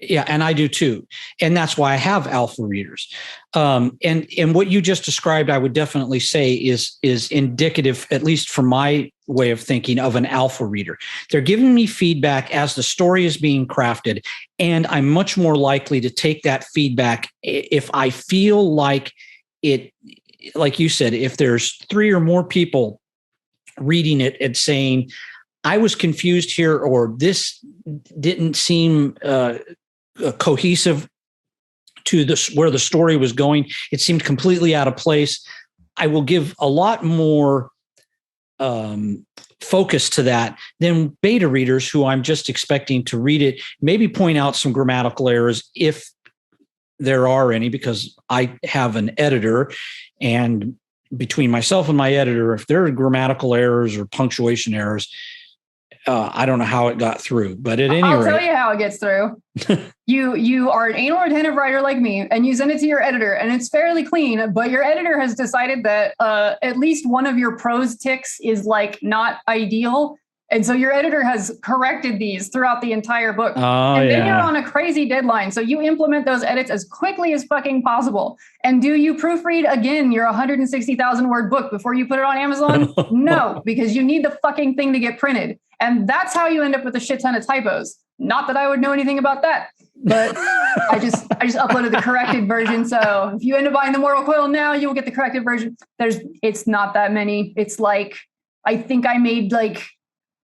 Yeah. And I do too. And that's why I have alpha readers. And what you just described, I would definitely say is indicative, at least from my way of thinking, of an alpha reader. They're giving me feedback as the story is being crafted. And I'm much more likely to take that feedback if I feel like it, like you said, if there's 3 or more people reading it and saying, I was confused here, or this didn't seem cohesive to where the story was going. It seemed completely out of place. I will give a lot more focus to that than beta readers who I'm just expecting to read it, maybe point out some grammatical errors if there are any, because I have an editor, and between myself and my editor, if there are grammatical errors or punctuation errors, I don't know how it got through, but at any rate, I'll tell you how it gets through. You are an anal retentive writer like me, and you send it to your editor, and it's fairly clean, but your editor has decided that at least one of your prose ticks is like not ideal. And so your editor has corrected these throughout the entire book. And then you're on a crazy deadline. So you implement those edits as quickly as fucking possible. And do you proofread again your 160,000 word book before you put it on Amazon? No, because you need the fucking thing to get printed. And that's how you end up with a shit ton of typos. Not that I would know anything about that, but I just uploaded the corrected version. So if you end up buying the Mortal Coil now, you will get the corrected version. It's not that many. It's like, I think I made like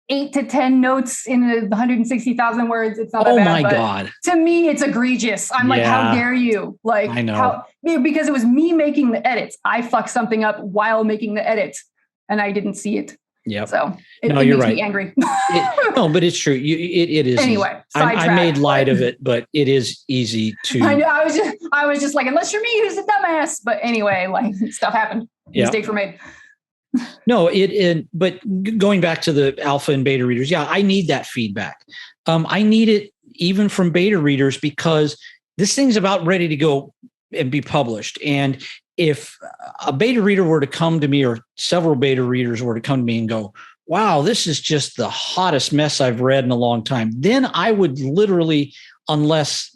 8 to 10 notes in 160,000 words. It's not that bad. Oh my God. To me, it's egregious. I'm like, how dare you? Like, I know. Because it was me making the edits. I fucked something up while making the edits and I didn't see it. Yeah. So it makes right. me angry. No, but it's true. It is. Anyway, I made light of it, but it is easy to. I know. I was just like, unless you're me, who's a dumbass. But anyway, like stuff happened. Mistakes were made. No, but going back to the alpha and beta readers, yeah, I need that feedback. I need it even from beta readers because this thing's about ready to go and be published. And if a beta reader were to come to me, or several beta readers were to come to me and go, wow, this is just the hottest mess I've read in a long time, then I would literally, unless,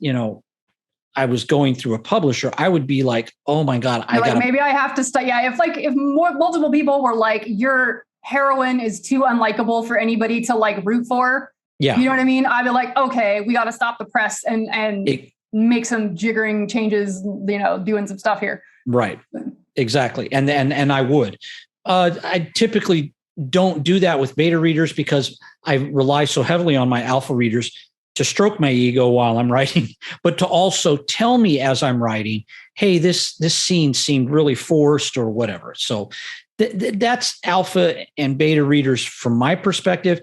I was going through a publisher, I would be like, oh my God, maybe I have to study. Yeah. If multiple people were like, your heroine is too unlikable for anybody to like root for. Yeah. You know what I mean? I'd be like, okay, we got to stop the press and make some jiggering changes, doing some stuff here. Right. Exactly. And I would, I typically don't do that with beta readers because I rely so heavily on my alpha readers to stroke my ego while I'm writing, but to also tell me as I'm writing, hey, this scene seemed really forced or whatever. So that's alpha and beta readers from my perspective.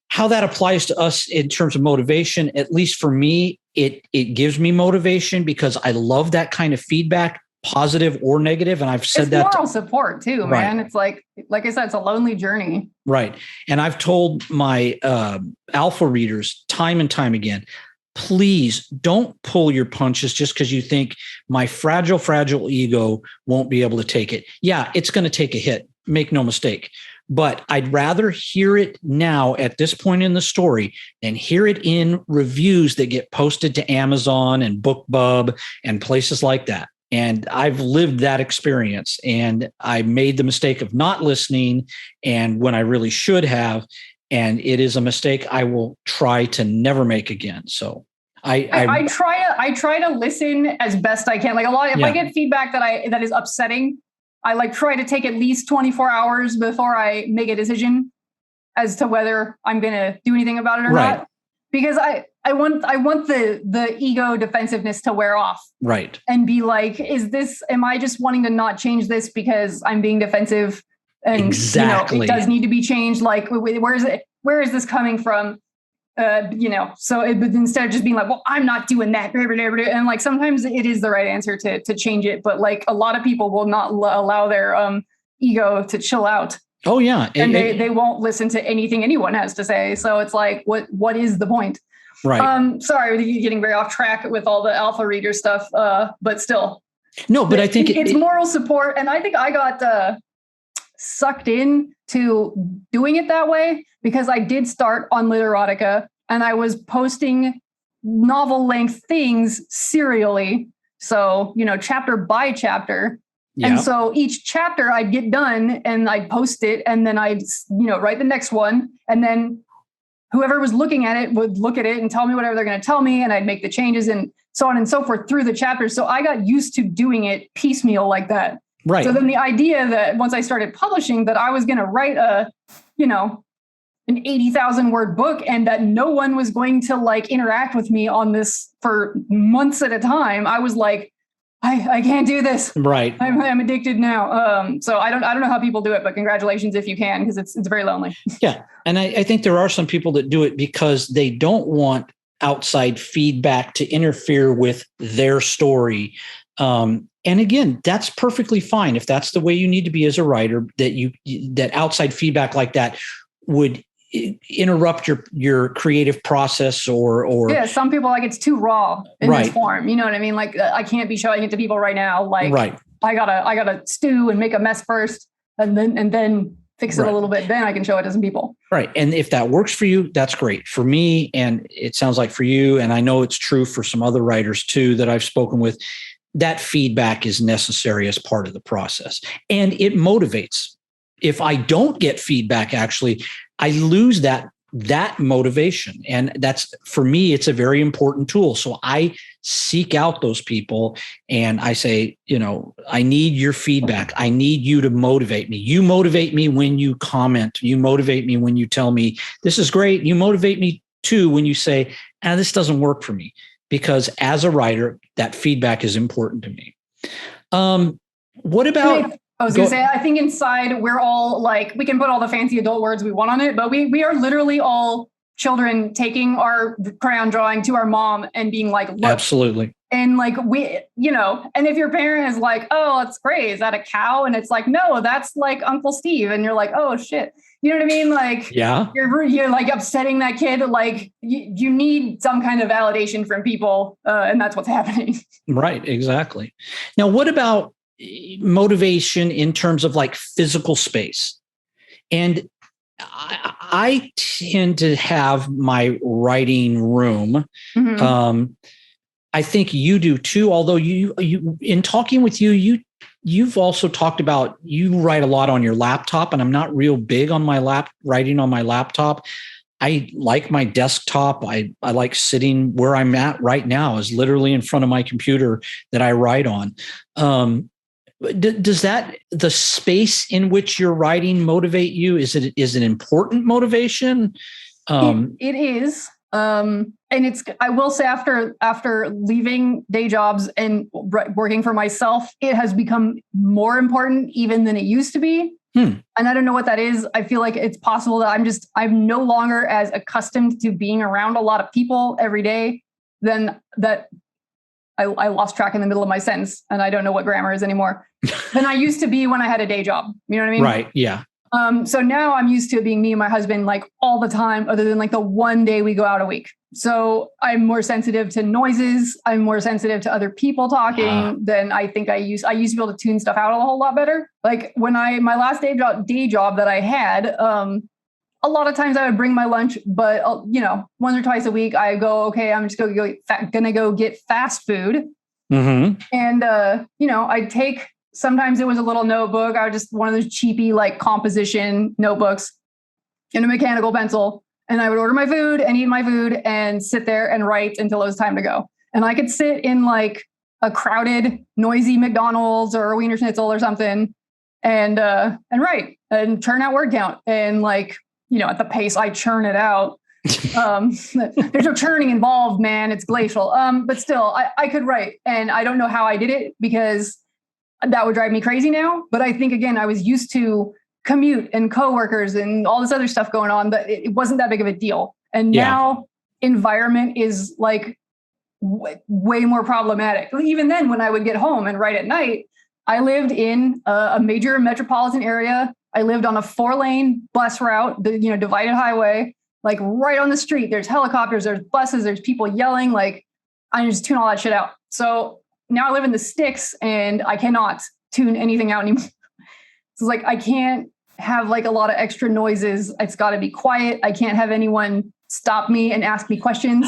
How that applies to us in terms of motivation, at least for me, it gives me motivation because I love that kind of feedback, positive or negative. And I've said that moral support too, man. Right. It's like I said, it's a lonely journey. Right. And I've told my alpha readers time and time again, please don't pull your punches just because you think my fragile ego won't be able to take it. Yeah, it's going to take a hit. Make no mistake. But I'd rather hear it now at this point in the story than hear it in reviews that get posted to Amazon and BookBub and places like that. And I've lived that experience, and I made the mistake of not listening, and when I really should have, and it is a mistake I will try to never make again. So I try to listen as best I can. Like if I get feedback that is upsetting, I like try to take at least 24 hours before I make a decision as to whether I'm going to do anything about it or not. Because I want the ego defensiveness to wear off. Right. And be like, am I just wanting to not change this because I'm being defensive? And exactly. It does need to be changed. Like, where is this coming from? So instead of just being like, well, I'm not doing that. And like, sometimes it is the right answer to change it. But like a lot of people will not allow their ego to chill out. Oh yeah. And they won't listen to anything anyone has to say. So it's like, what is the point? Right. Sorry, we're getting very off track with all the alpha reader stuff. But still. No, but I think it's moral support. And I think I got sucked in to doing it that way because I did start on Literotica and I was posting novel length things serially. So, chapter by chapter. Yeah. And so each chapter I'd get done and I'd post it and then I'd, write the next one. And then whoever was looking at it would look at it and tell me whatever they're going to tell me. And I'd make the changes and so on and so forth through the chapters. So I got used to doing it piecemeal like that. Right. So then the idea that once I started publishing that I was going to write an 80,000 word book and that no one was going to like interact with me on this for months at a time. I was like, I can't do this. Right. I'm addicted now. So I don't know how people do it, but congratulations if you can, because it's very lonely. Yeah. And I think there are some people that do it because they don't want outside feedback to interfere with their story. And again, that's perfectly fine. If that's the way you need to be as a writer, that outside feedback like that would interrupt your creative process or yeah, some people like it's too raw in right. this form. You know what I mean? Like I can't be showing it to people right now. Like right. I gotta stew and make a mess first and then fix it right. a little bit. Then I can show it to some people. Right. And if that works for you, that's great. For me, and it sounds like for you, and I know it's true for some other writers too that I've spoken with, that feedback is necessary as part of the process. And it motivates. If I don't get feedback, actually, I lose that motivation. And that's, for me, it's a very important tool. So I seek out those people and I say, I need your feedback. I need you to motivate me. You motivate me when you comment. You motivate me when you tell me this is great. You motivate me too when you say, this doesn't work for me. Because as a writer, that feedback is important to me. What about... I was going to say, I think inside we're all like, we can put all the fancy adult words we want on it, but we are literally all children taking our crayon drawing to our mom and being like, look. Absolutely. And like, and if your parent is like, oh, that's great. Is that a cow? And it's like, no, that's like Uncle Steve. And you're like, oh shit. You know what I mean? Like, yeah, you're like upsetting that kid. Like you need some kind of validation from people. And that's what's happening. Right. Exactly. Now, what about motivation in terms of like physical space? And I tend to have my writing room. Mm-hmm. I think you do too, although you in talking with you've also talked about you write a lot on your laptop, and I'm not real big on my writing on my laptop. I like my desktop. I like sitting where I'm at right now is literally in front of my computer that I write on. Does the space in which you're writing motivate you? Is it important motivation? It is. And I will say after leaving day jobs and working for myself, it has become more important even than it used to be. And I don't know what that is. I feel like it's possible that I'm no longer as accustomed to being around a lot of people every day than that. I lost track in the middle of my sentence and I don't know what grammar is anymore than I used to be when I had a day job. You know what I mean? Right. Yeah. So now I'm used to being me and my husband like all the time, other than like the one day we go out a week. So I'm more sensitive to noises. I'm more sensitive to other people talking than I think I used to be able to tune stuff out a whole lot better. Like when my last day job that I had, a lot of times I would bring my lunch, but once or twice a week I go, okay, I'm just gonna go get fast food. Mm-hmm. And, I'd take, sometimes it was a little notebook. I was just one of those cheapy, like composition notebooks and a mechanical pencil. And I would order my food and eat my food and sit there and write until it was time to go. And I could sit in like a crowded, noisy McDonald's or a Wiener Schnitzel or something and write and churn out word count. And like, at the pace I churn it out, There's no churning involved, man. It's glacial. But still, I could write, and I don't know how I did it because that would drive me crazy now. But I think, again, I was used to commute and coworkers and all this other stuff going on, but it wasn't that big of a deal. And now environment is like way more problematic. Even then, when I would get home and write at night, I lived in a major metropolitan area. I lived on a 4-lane bus route, divided highway, like right on the street. There's helicopters, there's buses, there's people yelling. Like, I just tune all that shit out. So now I live in the sticks and I cannot tune anything out anymore. So like, I can't have like a lot of extra noises. It's got to be quiet. I can't have anyone stop me and ask me questions.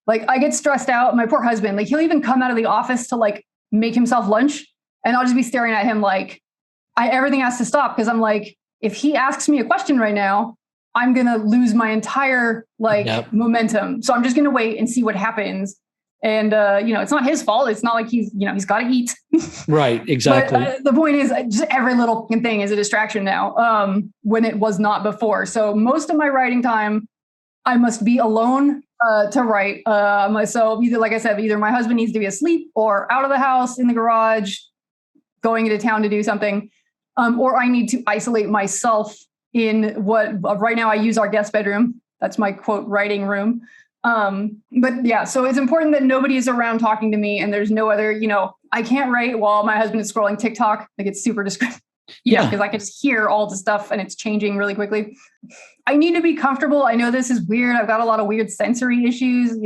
Like, I get stressed out. My poor husband, like, he'll even come out of the office to like make himself lunch, and I'll just be staring at him like everything has to stop, because I'm like, if he asks me a question right now, I'm gonna lose my entire momentum. So I'm just gonna wait and see what happens. And it's not his fault. It's not like he's got to eat. Right, exactly. But the point is, just every little thing is a distraction now, when it was not before. So most of my writing time, I must be alone to write. So either, like I said, either my husband needs to be asleep or out of the house in the garage, going into town to do something, or I need to isolate myself in what right now I use our guest bedroom. That's my quote writing room. But yeah, so it's important that nobody is around talking to me, and there's no other, I can't write while my husband is scrolling TikTok. Like, it's super descriptive. Because I can just hear all the stuff and it's changing really quickly. I need to be comfortable. I know this is weird. I've got a lot of weird sensory issues.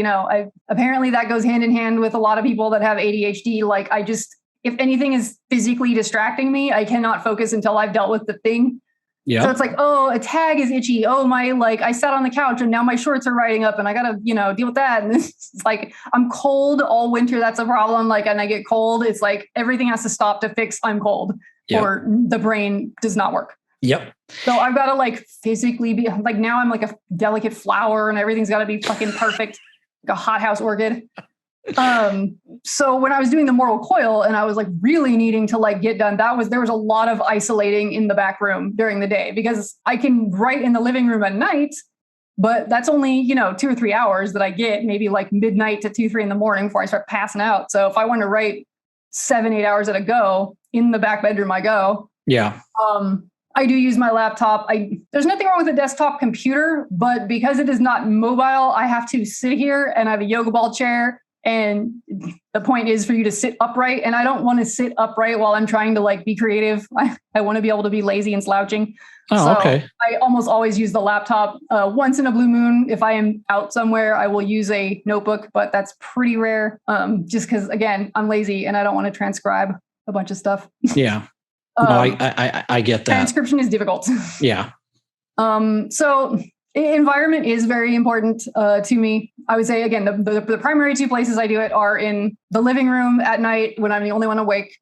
Apparently that goes hand in hand with a lot of people that have ADHD. Like, if anything is physically distracting me, I cannot focus until I've dealt with the thing. Yeah. So it's like, oh, a tag is itchy. Oh, I sat on the couch and now my shorts are riding up and I got to, deal with that. And it's like, I'm cold all winter. That's a problem. Like, and I get cold. It's like everything has to stop to fix I'm cold, or the brain does not work. Yep. So I've got to physically be like, now I'm like a delicate flower and everything's got to be fucking perfect. Like a hothouse orchid. So when I was doing the Mortal Coil and I was really needing to get done, there was a lot of isolating in the back room during the day, because I can write in the living room at night, but that's only, 2 or 3 hours that I get, maybe midnight to 2, 3 in the morning before I start passing out. So if I want to write 7, 8 hours at a go in the back bedroom, I go. Yeah. I do use my laptop. There's nothing wrong with a desktop computer, but because it is not mobile, I have to sit here and I have a yoga ball chair. And the point is for you to sit upright. And I don't want to sit upright while I'm trying to be creative. I want to be able to be lazy and slouching. Oh, okay. I almost always use the laptop. Once in a blue moon, if I am out somewhere, I will use a notebook, but that's pretty rare. Just because, again, I'm lazy and I don't want to transcribe a bunch of stuff. Yeah. No, I get that. Transcription is difficult. Yeah. So environment is very important to me. I would say, again, the primary 2 places I do it are in the living room at night when I'm the only one awake.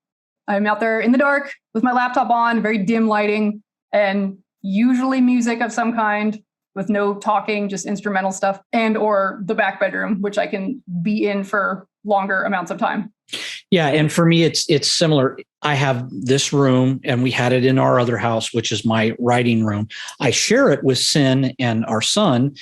I'm out there in the dark with my laptop on, very dim lighting, and usually music of some kind with no talking, just instrumental stuff, and or the back bedroom, which I can be in for longer amounts of time. Yeah. And for me, it's similar. I have this room and we had it in our other house, which is my writing room. I share it with Sin and our son.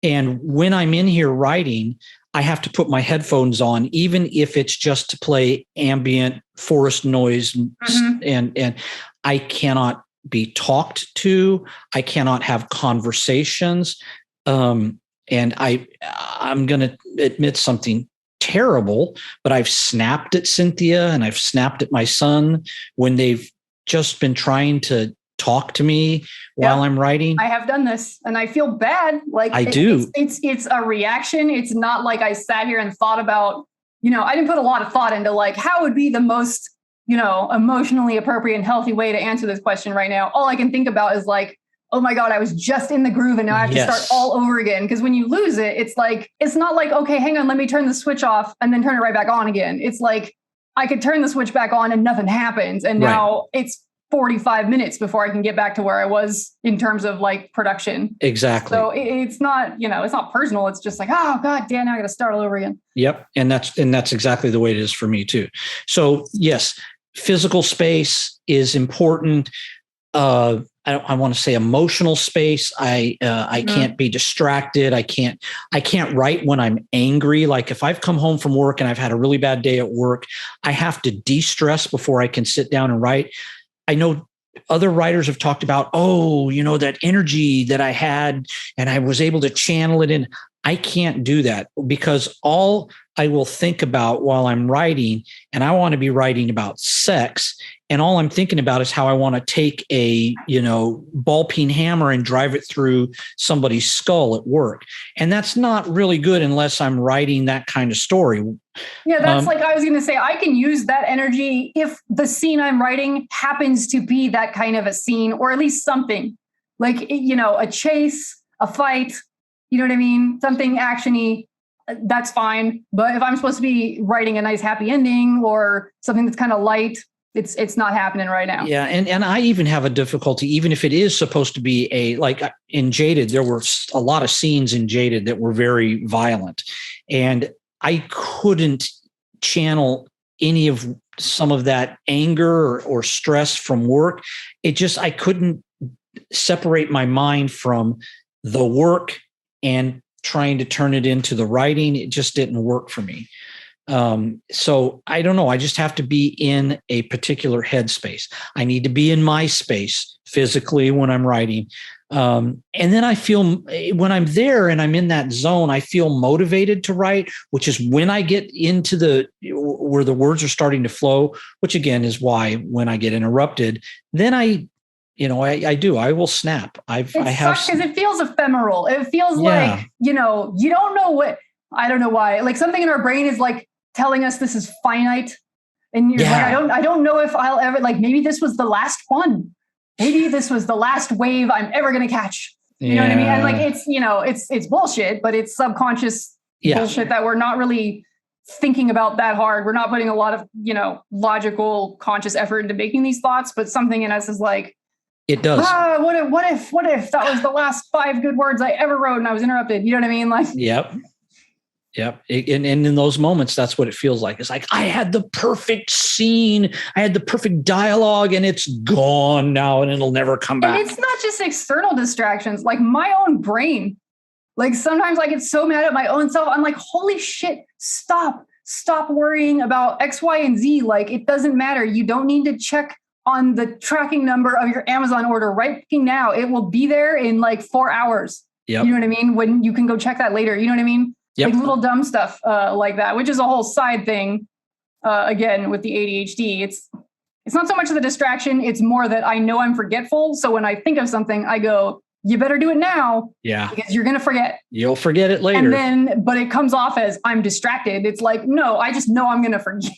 And when I'm in here writing, I have to put my headphones on, even if it's just to play ambient forest noise. Mm-hmm. And I cannot be talked to. I cannot have conversations. And I'm going to admit something terrible, but I've snapped at Cynthia and I've snapped at my son when they've just been trying to talk to me while I'm writing. I have done this and I feel bad. I do. It's a reaction. It's not like I sat here and thought about, I didn't put a lot of thought into how would be the most, emotionally appropriate and healthy way to answer this question right now. All I can think about is oh my God, I was just in the groove and now I have to start all over again. Because when you lose it, it's not like, okay, hang on, let me turn the switch off and then turn it right back on again. It's like I could turn the switch back on and nothing happens. And now it's 45 minutes before I can get back to where I was in terms of production. Exactly. So it's not, it's not personal. It's just oh God damn, now I got to start all over again. Yep. And that's exactly the way it is for me too. So yes, physical space is important. I want to say emotional space. I can't be distracted. I can't write when I'm angry. Like if I've come home from work and I've had a really bad day at work, I have to de-stress before I can sit down and write. I know other writers have talked about, that energy that I had and I was able to channel it in. I can't do that because all I will think about while I'm writing, and I want to be writing about sex, and all I'm thinking about is how I want to take a, ball peen hammer and drive it through somebody's skull at work. And that's not really good unless I'm writing that kind of story. Yeah, that's I was going to say, I can use that energy if the scene I'm writing happens to be that kind of a scene, or at least something like, a chase, a fight, you know what I mean? Something actiony, that's fine. But if I'm supposed to be writing a nice happy ending or something that's kind of light, it's not happening right now. Yeah. And I even have a difficulty, even if it is supposed to be like in Jaded, there were a lot of scenes in Jaded that were very violent, and I couldn't channel some of that anger or stress from work. I couldn't separate my mind from the work and trying to turn it into the writing. It just didn't work for me. So I don't know. I just have to be in a particular headspace. I need to be in my space physically when I'm writing. And then I feel when I'm there and I'm in that zone, I feel motivated to write, which is when I get into where the words are starting to flow, which again is why when I get interrupted, then I will snap. It sucks because it feels ephemeral. It feels like, you don't know what, I don't know why, like something in our brain is like telling us this is finite. And you're like, I don't know if I'll ever, like, maybe this was the last one. Maybe this was the last wave I'm ever going to catch. You know what I mean? And like, it's bullshit, but it's subconscious bullshit that we're not really thinking about that hard. We're not putting a lot of, logical, conscious effort into making these thoughts, but something in us is like, it does. What if that was the last 5 good words I ever wrote and I was interrupted? You know what I mean? Like, yep. And in those moments, that's what it feels like. It's like, I had the perfect scene. I had the perfect dialogue and it's gone now and it'll never come back. And it's not just external distractions, like my own brain. Like sometimes I get so mad at my own self. I'm like, holy shit, stop worrying about X, Y, and Z. Like it doesn't matter. You don't need to check on the tracking number of your Amazon order right now. It will be there in like 4 hours. Yep. You know what I mean? When you can go check that later. You know what I mean? Yep. Like little dumb stuff like that, which is a whole side thing. Again, with the ADHD, it's not so much of the distraction. It's more that I know I'm forgetful. So when I think of something, I go, you better do it now. Yeah. Because you're going to forget. You'll forget it later. But it comes off as I'm distracted. It's like, no, I just know I'm going to forget.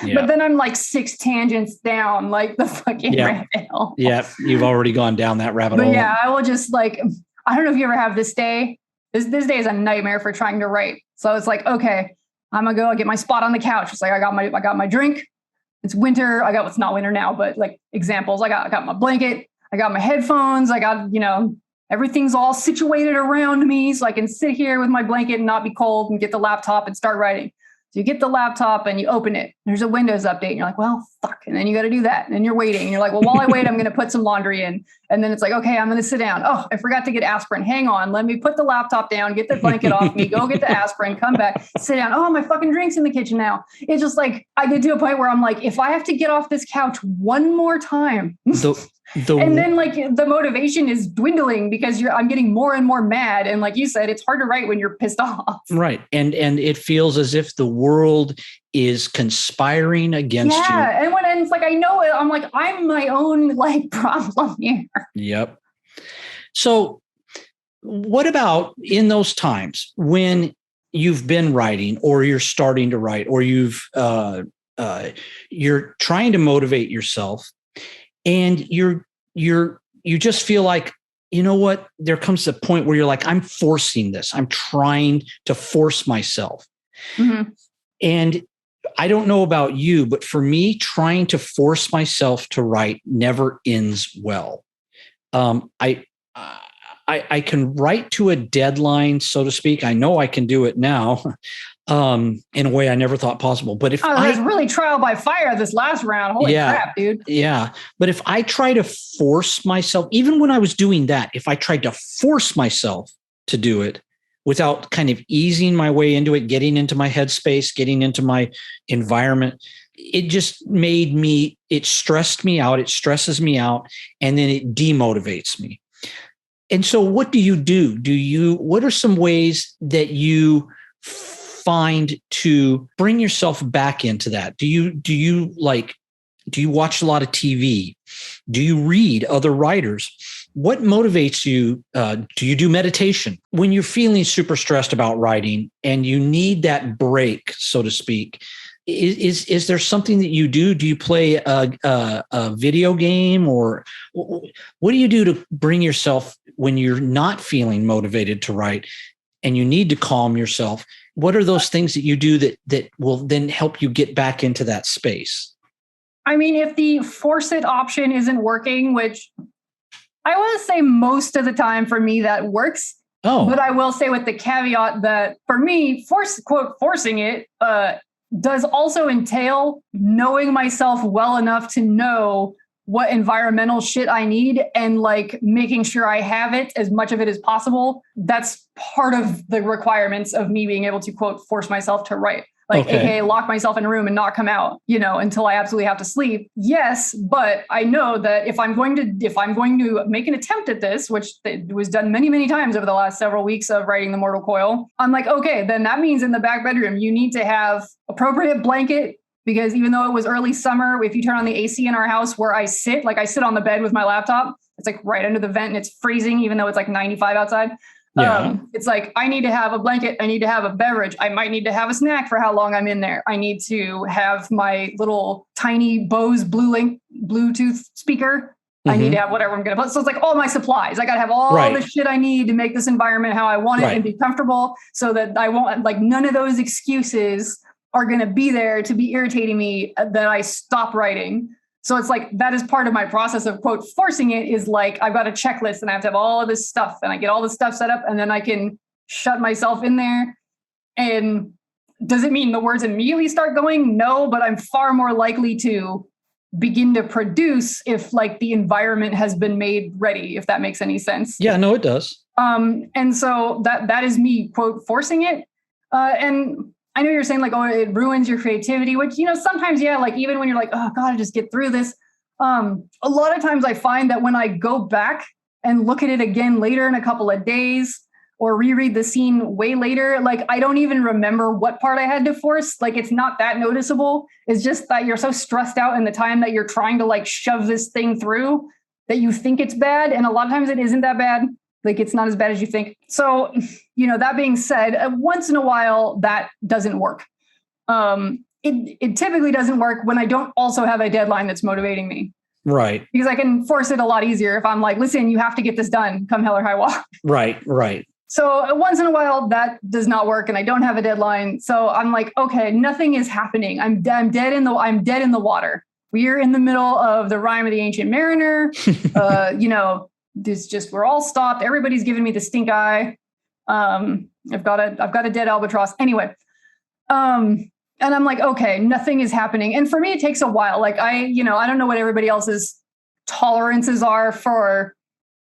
Yeah. But then I'm like 6 tangents down, like the fucking rabbit hole. Yeah. You've already gone down that rabbit hole. Yeah. I will just like, I don't know if you ever have this day. This day is a nightmare for trying to write. So it's like, okay, I'm going to go get my spot on the couch. It's like, I got my drink. It's winter. It's not winter now, but like examples, I got my blanket. I got my headphones. I got, everything's all situated around me so I can sit here with my blanket and not be cold and get the laptop and start writing. So you get the laptop and you open it. There's a Windows update. And you're like, well, fuck. And then you got to do that. And then you're waiting. And you're like, well, while I wait, I'm going to put some laundry in. And then it's like, okay, I'm going to sit down. Oh, I forgot to get aspirin. Hang on. Let me put the laptop down, get the blanket off me, go get the aspirin, come back, sit down. Oh, my fucking drink's in the kitchen now. It's just like, I get to a point where I'm like, if I have to get off this couch one more time. And then like the motivation is dwindling because I'm getting more and more mad. And like you said, it's hard to write when you're pissed off. Right. And it feels as if the world is conspiring against you. Yeah. And when it's like, I know it, I'm like, I'm my own like problem here. Yep. So what about in those times when you've been writing or you're starting to write or you're trying to motivate yourself and you just feel like, you know what, there comes a point where you're like, I'm forcing this. I'm trying to force myself. Mm-hmm. And I don't know about you, but for me, trying to force myself to write never ends well. I can write to a deadline, so to speak. I know I can do it now in a way I never thought possible. But if I was really trial by fire this last round. Holy crap, dude. Yeah. But if I try to force myself, even when I was doing that, if I tried to force myself to do it without kind of easing my way into it, getting into my headspace, getting into my environment, it just it stressed me out. It stresses me out. And then it demotivates me. And so what do? What are some ways that you find to bring yourself back into that? Do you watch a lot of TV? Do you read other writers? What motivates you? Do you do meditation when you're feeling super stressed about writing and you need that break, so to speak? Is there something that you do? Do you play a video game, or what do you do to bring yourself when you're not feeling motivated to write and you need to calm yourself? What are those things that you do that will then help you get back into that space? I mean, if the force it option isn't working, which I want to say most of the time for me that works. Oh. But I will say with the caveat that for me, forcing it does also entail knowing myself well enough to know what environmental shit I need and like making sure I have it, as much of it as possible. That's part of the requirements of me being able to, quote, force myself to write. Like, AKA lock myself in a room and not come out, until I absolutely have to sleep. Yes, but I know that if I'm going to make an attempt at this, which was done many, many times over the last several weeks of writing The Mortal Coil, I'm like, okay, then that means in the back bedroom, you need to have appropriate blanket, because even though it was early summer, if you turn on the AC in our house where I sit on the bed with my laptop, it's like right under the vent and it's freezing, even though it's like 95 outside. Yeah. It's like, I need to have a blanket. I need to have a beverage. I might need to have a snack for how long I'm in there. I need to have my little tiny Bose Bluetooth speaker. Mm-hmm. I need to have whatever I'm going to put. So it's like all my supplies. I got to have all the shit I need to make this environment how I want it and be comfortable, so that I won't, like, none of those excuses are going to be there to be irritating me that I stop writing. So it's like, that is part of my process of, quote, forcing it, is like, I've got a checklist and I have to have all of this stuff, and I get all this stuff set up, and then I can shut myself in there. And does it mean the words immediately start going? No, but I'm far more likely to begin to produce if like the environment has been made ready, if that makes any sense. Yeah, no, it does. And so that is me, quote, forcing it. And I know you're saying like, oh, it ruins your creativity, which, sometimes, yeah, like even when you're like, oh God, I just get through this. A lot of times I find that when I go back and look at it again later in a couple of days, or reread the scene way later, like I don't even remember what part I had to force. Like, it's not that noticeable. It's just that you're so stressed out in the time that you're trying to like shove this thing through that you think it's bad. And a lot of times it isn't that bad. Like, it's not as bad as you think. So, that being said, once in a while, that doesn't work. It typically doesn't work when I don't also have a deadline that's motivating me. Right. Because I can force it a lot easier if I'm like, listen, you have to get this done, come hell or high water. Right. So once in a while, that does not work, and I don't have a deadline. So I'm like, okay, nothing is happening. I'm dead in the water. We are in the middle of the Rime of the Ancient Mariner. We're all stopped. Everybody's giving me the stink eye. I've got a dead albatross. Anyway. And I'm like, okay, nothing is happening. And for me, it takes a while. Like I don't know what everybody else's tolerances are for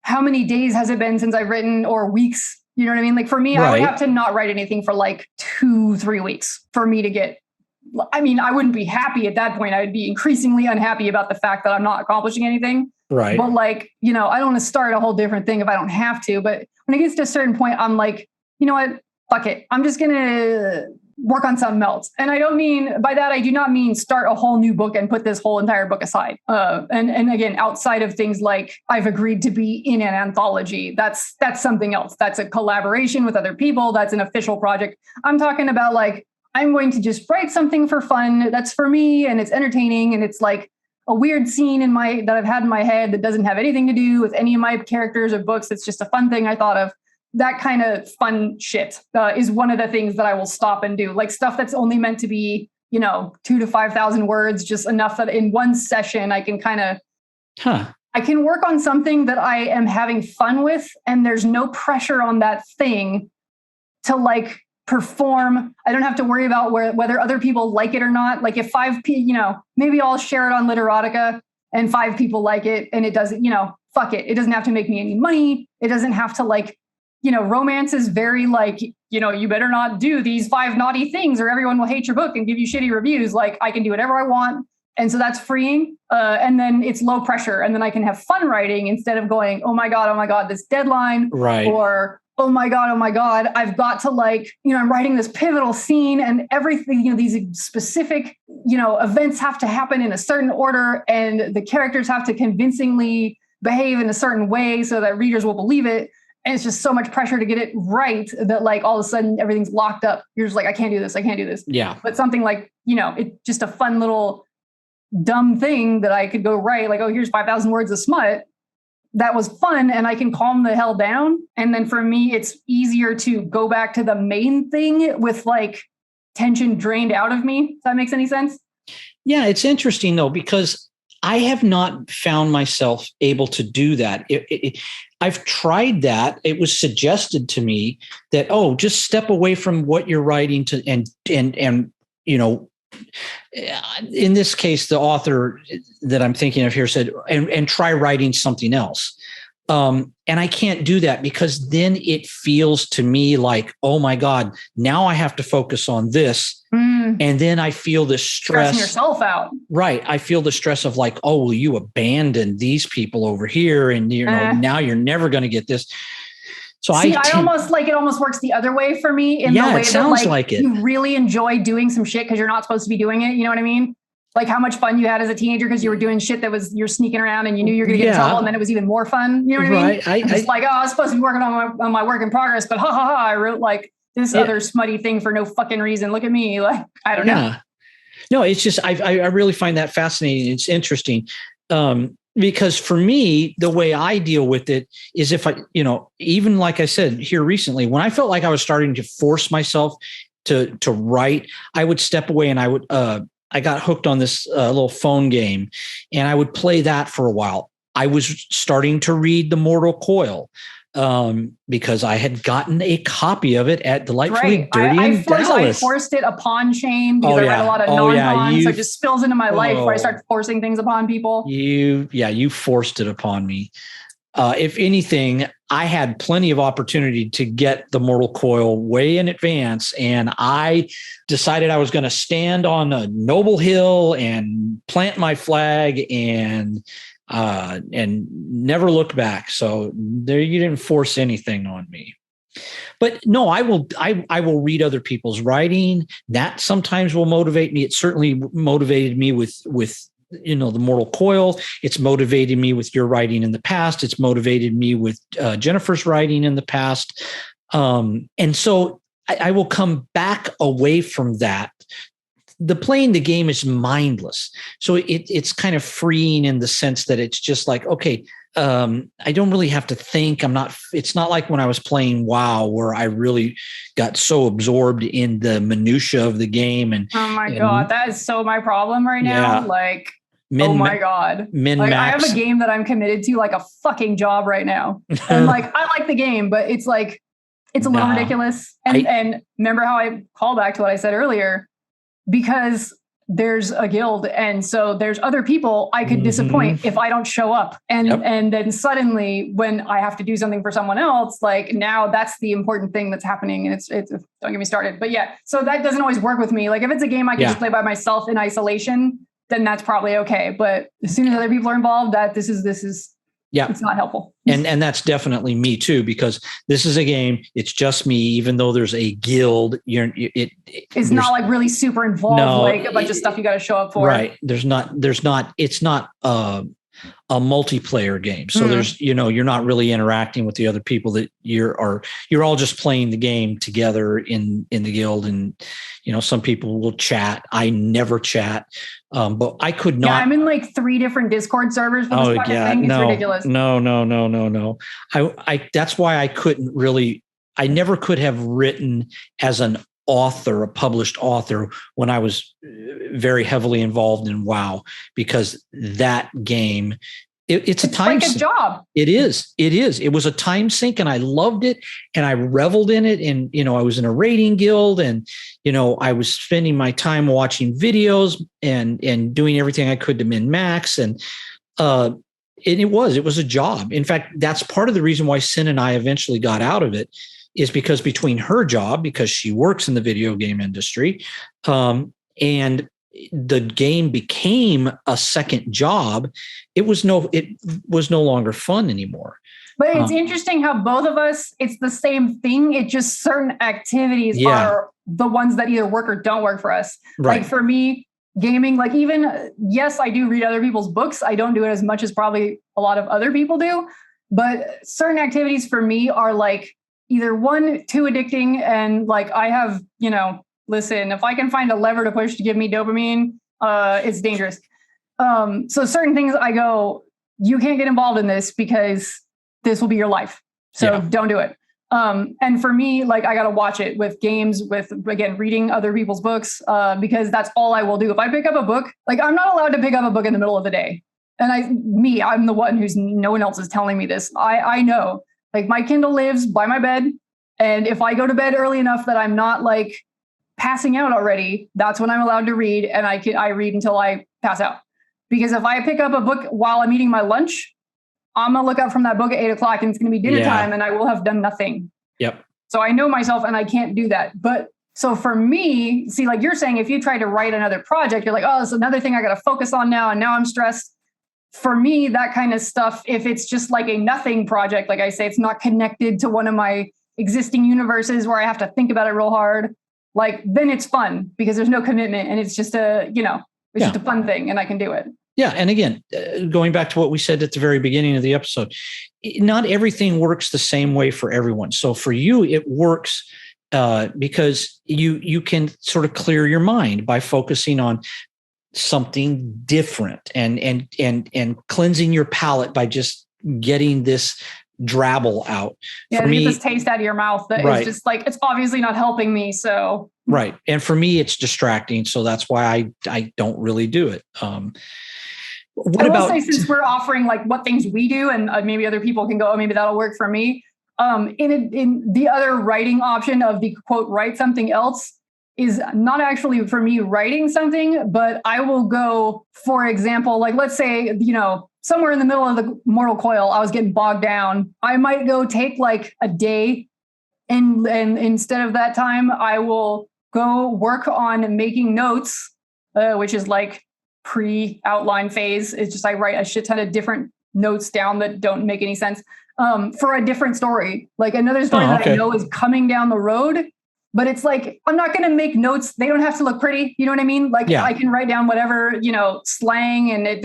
how many days has it been since I've written, or weeks. You know what I mean? Like for me, I would have to not write anything for like 2-3 weeks for me to get, I wouldn't be happy at that point. I would be increasingly unhappy about the fact that I'm not accomplishing anything. Right. But like, I don't want to start a whole different thing if I don't have to. But when it gets to a certain point, I'm like, you know what? Fuck it. I'm just going to work on something else. And I do not mean start a whole new book and put this whole entire book aside. And again, outside of things like I've agreed to be in an anthology, that's something else. That's a collaboration with other people. That's an official project. I'm talking about like, I'm going to just write something for fun. That's for me, and it's entertaining, and it's like a weird scene that I've had in my head that doesn't have anything to do with any of my characters or books. It's just a fun thing I thought of. That kind of fun shit is one of the things that I will stop and do. Like stuff that's only meant to be, 2,000 to 5,000 words, just enough that in one session I can kind of I can work on something that I am having fun with, and there's no pressure on that thing to like perform. I don't have to worry about whether other people like it or not. Like if maybe I'll share it on Literotica and 5 people like it, and it doesn't, fuck it. It doesn't have to make me any money. It doesn't have to like, romance is very like, you better not do these 5 naughty things or everyone will hate your book and give you shitty reviews. Like I can do whatever I want. And so that's freeing. And then it's low pressure. And then I can have fun writing instead of going, oh my God, this deadline. Right. Or, oh my God, I've got to like, I'm writing this pivotal scene and everything, these specific, events have to happen in a certain order and the characters have to convincingly behave in a certain way so that readers will believe it. And it's just so much pressure to get it right that like all of a sudden everything's locked up. You're just like, I can't do this. Yeah. But something like, it's just a fun little dumb thing that I could go write, like, oh, here's 5,000 words of smut. That was fun. And I can calm the hell down. And then for me, it's easier to go back to the main thing with like tension drained out of me. If that makes any sense? Yeah. It's interesting though, because I have not found myself able to do that. I've tried that. It was suggested to me that, just step away from what you're writing to, and in this case, the author that I'm thinking of here said, and try writing something else. And I can't do that because then it feels to me like, oh my God, now I have to focus on this. And then I feel the stress. Stressing yourself out. Right. I feel the stress of like, oh, well, you abandoned these people over here. And now you're never going to get this. So I almost like it almost works the other way for me in the way that like you really enjoy doing some shit because you're not supposed to be doing it. You know what I mean? Like how much fun you had as a teenager because you were doing shit that you're sneaking around and you knew you were going to get in trouble, and then it was even more fun. You know what I mean? I'm just like, I was supposed to be working on my work in progress, but I wrote like this other smutty thing for no fucking reason. Look at me. Like, I don't know. No, it's just, I really find that fascinating. It's interesting. Because for me, the way I deal with it is if I, even like I said here recently, when I felt like I was starting to force myself to write, I would step away and I got hooked on this little phone game and I would play that for a while. I was starting to read The Mortal Coil because I had gotten a copy of it at Delightfully Dirty in Dallas. I forced it upon Shane because I read a lot of non-con, so it just spills into my life where I start forcing things upon people. You forced it upon me. If anything, I had plenty of opportunity to get The Mortal Coil way in advance, and I decided I was going to stand on a noble hill and plant my flag and never look back. So there, you didn't force anything on me. But no, I will read other people's writing. That sometimes will motivate me. It certainly motivated me with The Mortal Coil. It's motivated me with your writing in the past. It's motivated me with Jennifer's writing in the past. And so I will come back away from that. The playing the game is mindless. So it's kind of freeing in the sense that it's just like, okay, I don't really have to think. It's not like when I was playing WoW where I really got so absorbed in the minutia of the game. And oh my God, that is so my problem right now. Like, oh my God. I have a game that I'm committed to like a fucking job right now. And like, I like the game, but it's like, it's a little ridiculous. And remember how I call back to what I said earlier, because there's a guild. And so there's other people I could disappoint if I don't show up. And then suddenly when I have to do something for someone else, like now that's the important thing that's happening. And it's don't get me started, but yeah. So that doesn't always work with me. Like if it's a game I can just play by myself in isolation, then that's probably okay. But as soon as other people are involved, this is it's not helpful. And that's definitely me too, because this is a game. It's just me, even though there's a guild. It's not like really super involved, like a bunch of stuff you got to show up for. Right. It's not a multiplayer game. So there's, you're not really interacting with the other people that you're all just playing the game together in the guild. And, some people will chat. I never chat. But I could not. Yeah, I'm in like 3 different Discord servers for this thing. It's ridiculous. No. That's why I never could have written as an author, a published author, when I was very heavily involved in WoW, because that game It's a time like a job. It is. It was a time sink, and I loved it, and I reveled in it. And I was in a rating guild, and I was spending my time watching videos and doing everything I could to min max. And it was a job. In fact, that's part of the reason why Sin and I eventually got out of it, is because between her job, because she works in the video game industry, and the game became a second job, it was no longer fun anymore. But it's interesting how both of us, it's the same thing. It just certain activities are the ones that either work or don't work for us. Right. Like for me, gaming, like even, yes, I do read other people's books. I don't do it as much as probably a lot of other people do. But certain activities for me are like either one, too addicting. And like I have, listen, if I can find a lever to push to give me dopamine, it's dangerous. So certain things I go, you can't get involved in this because this will be your life. So don't do it. And for me, like I got to watch it with games, with, again, reading other people's books, because that's all I will do. If I pick up a book, like I'm not allowed to pick up a book in the middle of the day. And I'm the one no one else is telling me this. I know, like my Kindle lives by my bed. And if I go to bed early enough that I'm not like passing out already, that's when I'm allowed to read. And I read until I pass out. Because if I pick up a book while I'm eating my lunch, I'm going to look up from that book at 8:00 and it's going to be dinner time and I will have done nothing. Yep. So I know myself and I can't do that. But so for me, see, like you're saying, if you try to write another project, you're like, oh, it's another thing I got to focus on now. And now I'm stressed. For me, that kind of stuff, if it's just like a nothing project, like I say, it's not connected to one of my existing universes where I have to think about it real hard, like then it's fun because there's no commitment and it's just just a fun thing and I can do it. Yeah. And again, going back to what we said at the very beginning of the episode, not everything works the same way for everyone. So for you, it works because you can sort of clear your mind by focusing on something different and cleansing your palate by just getting this drabble out. Yeah, get this taste out of your mouth that is just like, it's obviously not helping me. So right. And for me, it's distracting. So that's why I don't really do it. What I will say, since we're offering like what things we do, and maybe other people can go, oh, maybe that'll work for me. In the other writing option of the quote, write something else, is not actually for me writing something, but I will go, for example, like let's say, somewhere in the middle of the mortal coil, I was getting bogged down. I might go take like a day and instead of that time, I will go work on making notes, which is like pre-outline phase. It's just I write a shit ton of different notes down that don't make any sense for a different story. Like another story that I know is coming down the road. But it's like, I'm not going to make notes. They don't have to look pretty. You know what I mean? Like I can write down whatever, slang and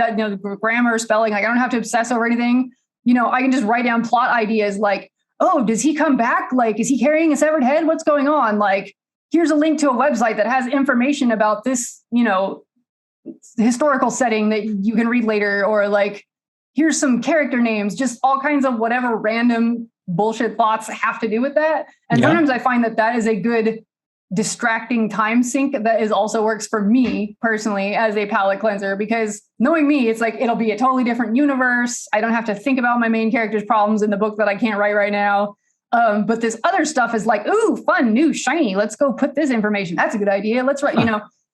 grammar, spelling. Like I don't have to obsess over anything. I can just write down plot ideas like, oh, does he come back? Like, is he carrying a severed head? What's going on? Like, here's a link to a website that has information about this, historical setting that you can read later. Or like, here's some character names, just all kinds of whatever random bullshit thoughts have to do with that. And sometimes I find that is a good distracting time sink that is also works for me personally as a palate cleanser, because knowing me, it's like, it'll be a totally different universe. I don't have to think about my main character's problems in the book that I can't write right now. But this other stuff is like, ooh, fun, new, shiny. Let's go put this information. That's a good idea. Let's write,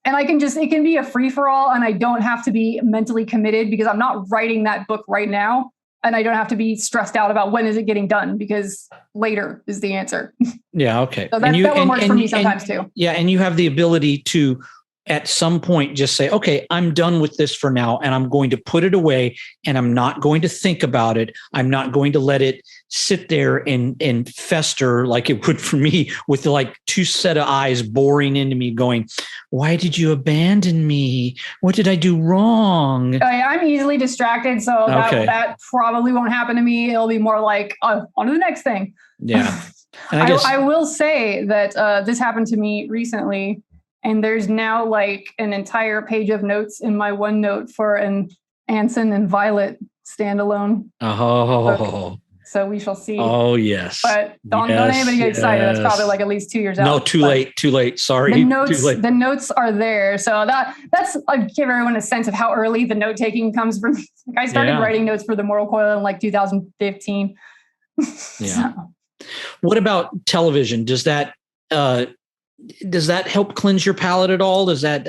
and I can it can be a free for all. And I don't have to be mentally committed because I'm not writing that book right now. And I don't have to be stressed out about when is it getting done, because later is the answer. Yeah. Okay. So that one works for me sometimes too. Yeah. And you have the ability to, at some point, just say, okay, I'm done with this for now. And I'm going to put it away and I'm not going to think about it. I'm not going to let it sit there and fester like it would for me, with like two set of eyes boring into me going, why did you abandon me? What did I do wrong? I'm easily distracted. So that probably won't happen to me. It'll be more like, on to the next thing. Yeah. And I will say that this happened to me recently. And there's now like an entire page of notes in my OneNote for an Anson and Violet standalone. Oh, So we shall see. Oh, yes. But don't anybody get excited. That's probably like at least 2 years out. No, too late. Sorry. The notes are there. So that's like give everyone a sense of how early the note taking comes from. Like I started writing notes for the Moral Coil in like 2015. Yeah. So. What about television? Does that help cleanse your palate at all? Is that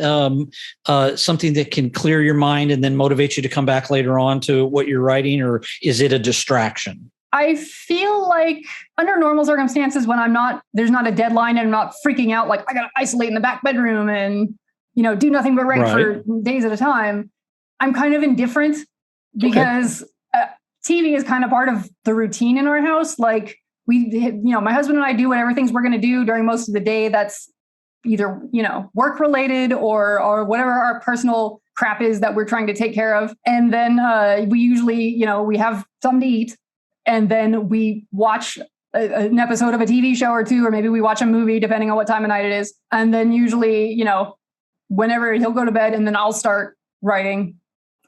something that can clear your mind and then motivate you to come back later on to what you're writing, or is it a distraction? I feel like under normal circumstances, when there's not a deadline and I'm not freaking out, like I got to isolate in the back bedroom and, do nothing but write for days at a time. I'm kind of indifferent because TV is kind of part of the routine in our house. Like my husband and I do whatever things we're going to do during most of the day. That's either, work related or whatever our personal crap is that we're trying to take care of. And then we usually, we have something to eat. And then we watch an episode of a TV show or two, or maybe we watch a movie, depending on what time of night it is. And then usually, whenever he'll go to bed, and then I'll start writing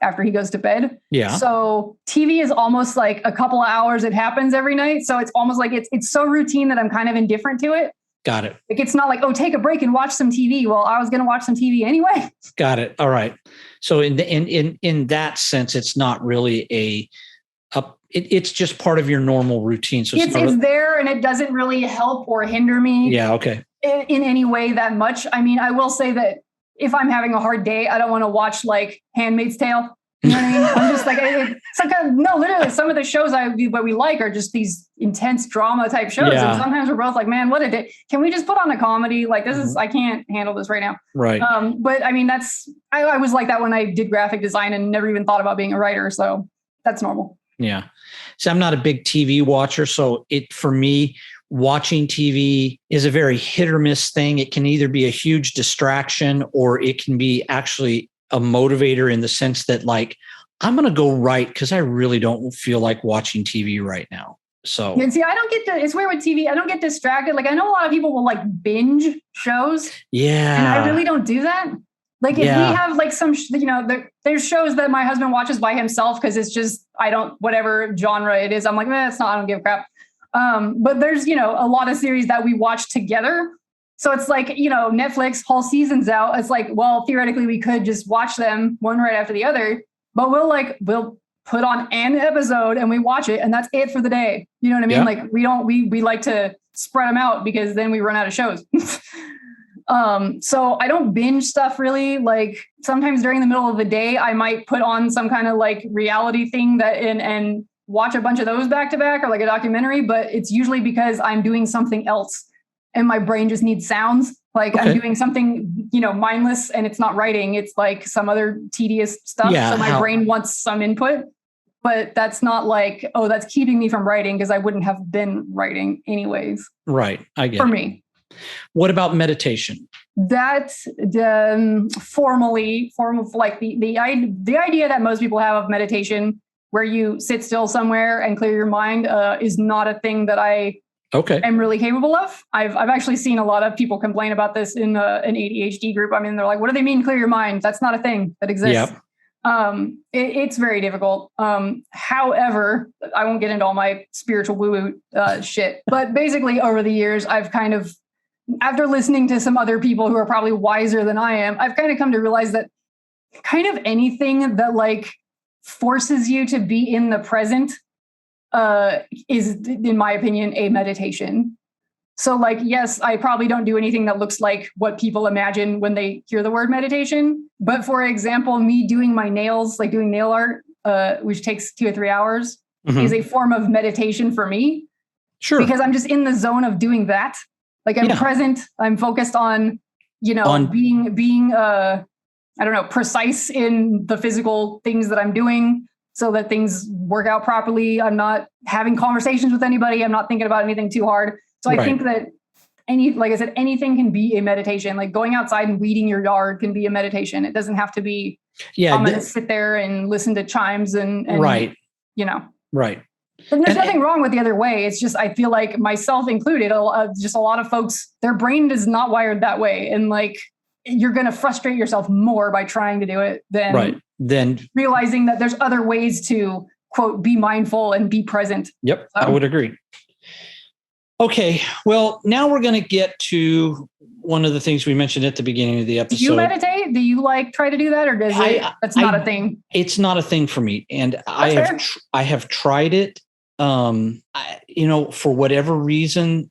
after he goes to bed. Yeah. So TV is almost like a couple of hours. It happens every night. So it's almost like it's so routine that I'm kind of indifferent to it. Got it. Like it's not like, take a break and watch some TV. Well, I was going to watch some TV anyway. Got it. All right. So in that sense, it's not really it's just part of your normal routine. So it's there, and it doesn't really help or hinder me. Yeah. Okay. In any way that much. I mean, I will say that if I'm having a hard day, I don't want to watch like Handmaid's Tale. You know what I mean? I'm just like, literally some of the shows what we like are just these intense drama type shows. Yeah. And sometimes we're both like, man, what a day. Can we just put on a comedy? Like this is, I can't handle this right now. Right. But I mean, I was like that when I did graphic design and never even thought about being a writer. So that's normal. Yeah. So I'm not a big TV watcher. So for me, watching TV is a very hit or miss thing. It can either be a huge distraction or it can be actually a motivator in the sense that like, I'm going to go write because I really don't feel like watching TV right now. So see, I don't get it's weird with TV. I don't get distracted. Like I know a lot of people will like binge shows. Yeah. And I really don't do that. Like if we have like some, there's shows that my husband watches by himself because it's just, whatever genre it is. I'm like, I don't give a crap. But there's, a lot of series that we watch together. So it's like, Netflix whole season's out. It's like, well, theoretically we could just watch them one right after the other, but we'll put on an episode and we watch it and that's it for the day. You know what I mean? Yeah. Like we like to spread them out because then we run out of shows. So I don't binge stuff really. Like sometimes during the middle of the day, I might put on some kind of like reality thing and watch a bunch of those back to back or like a documentary, but it's usually because I'm doing something else and my brain just needs sounds. Like I'm doing something, mindless and it's not writing. It's like some other tedious stuff. Yeah, so my brain wants some input, but that's not like, that's keeping me from writing because I wouldn't have been writing anyways. Right. I get it. For me. What about meditation? That's formal, like the idea that most people have of meditation, where you sit still somewhere and clear your mind, is not a thing that I am really capable of. I've actually seen a lot of people complain about this in an ADHD group. I mean, they're like, "What do they mean, clear your mind? That's not a thing that exists." Yep. It's very difficult. However, I won't get into all my spiritual woo-woo shit, but basically over the years, I've kind of, after listening to some other people who are probably wiser than I am, I've kind of come to realize that kind of anything that like forces you to be in the present is, in my opinion, a meditation. So like, yes, I probably don't do anything that looks like what people imagine when they hear the word meditation. But for example, me doing my nails, like doing nail art, which takes 2 or 3 hours, is a form of meditation for me. Sure. Because I'm just in the zone of doing that. Like I'm present, I'm focused on, being precise in the physical things that I'm doing so that things work out properly. I'm not having conversations with anybody. I'm not thinking about anything too hard. So I think that anything can be a meditation. Like going outside and weeding your yard can be a meditation. It doesn't have to be, I'm going to sit there and listen to chimes and right. Right. And there's nothing wrong with the other way. It's just, I feel like myself included, just a lot of folks, their brain is not wired that way. And like, you're going to frustrate yourself more by trying to do it than realizing that there's other ways to quote, be mindful and be present. Yep, I would agree. Okay, well, now we're going to get to one of the things we mentioned at the beginning of the episode. Do you meditate? Do you try to do that, or that's not a thing? It's not a thing for me, and I have tried it. For whatever reason,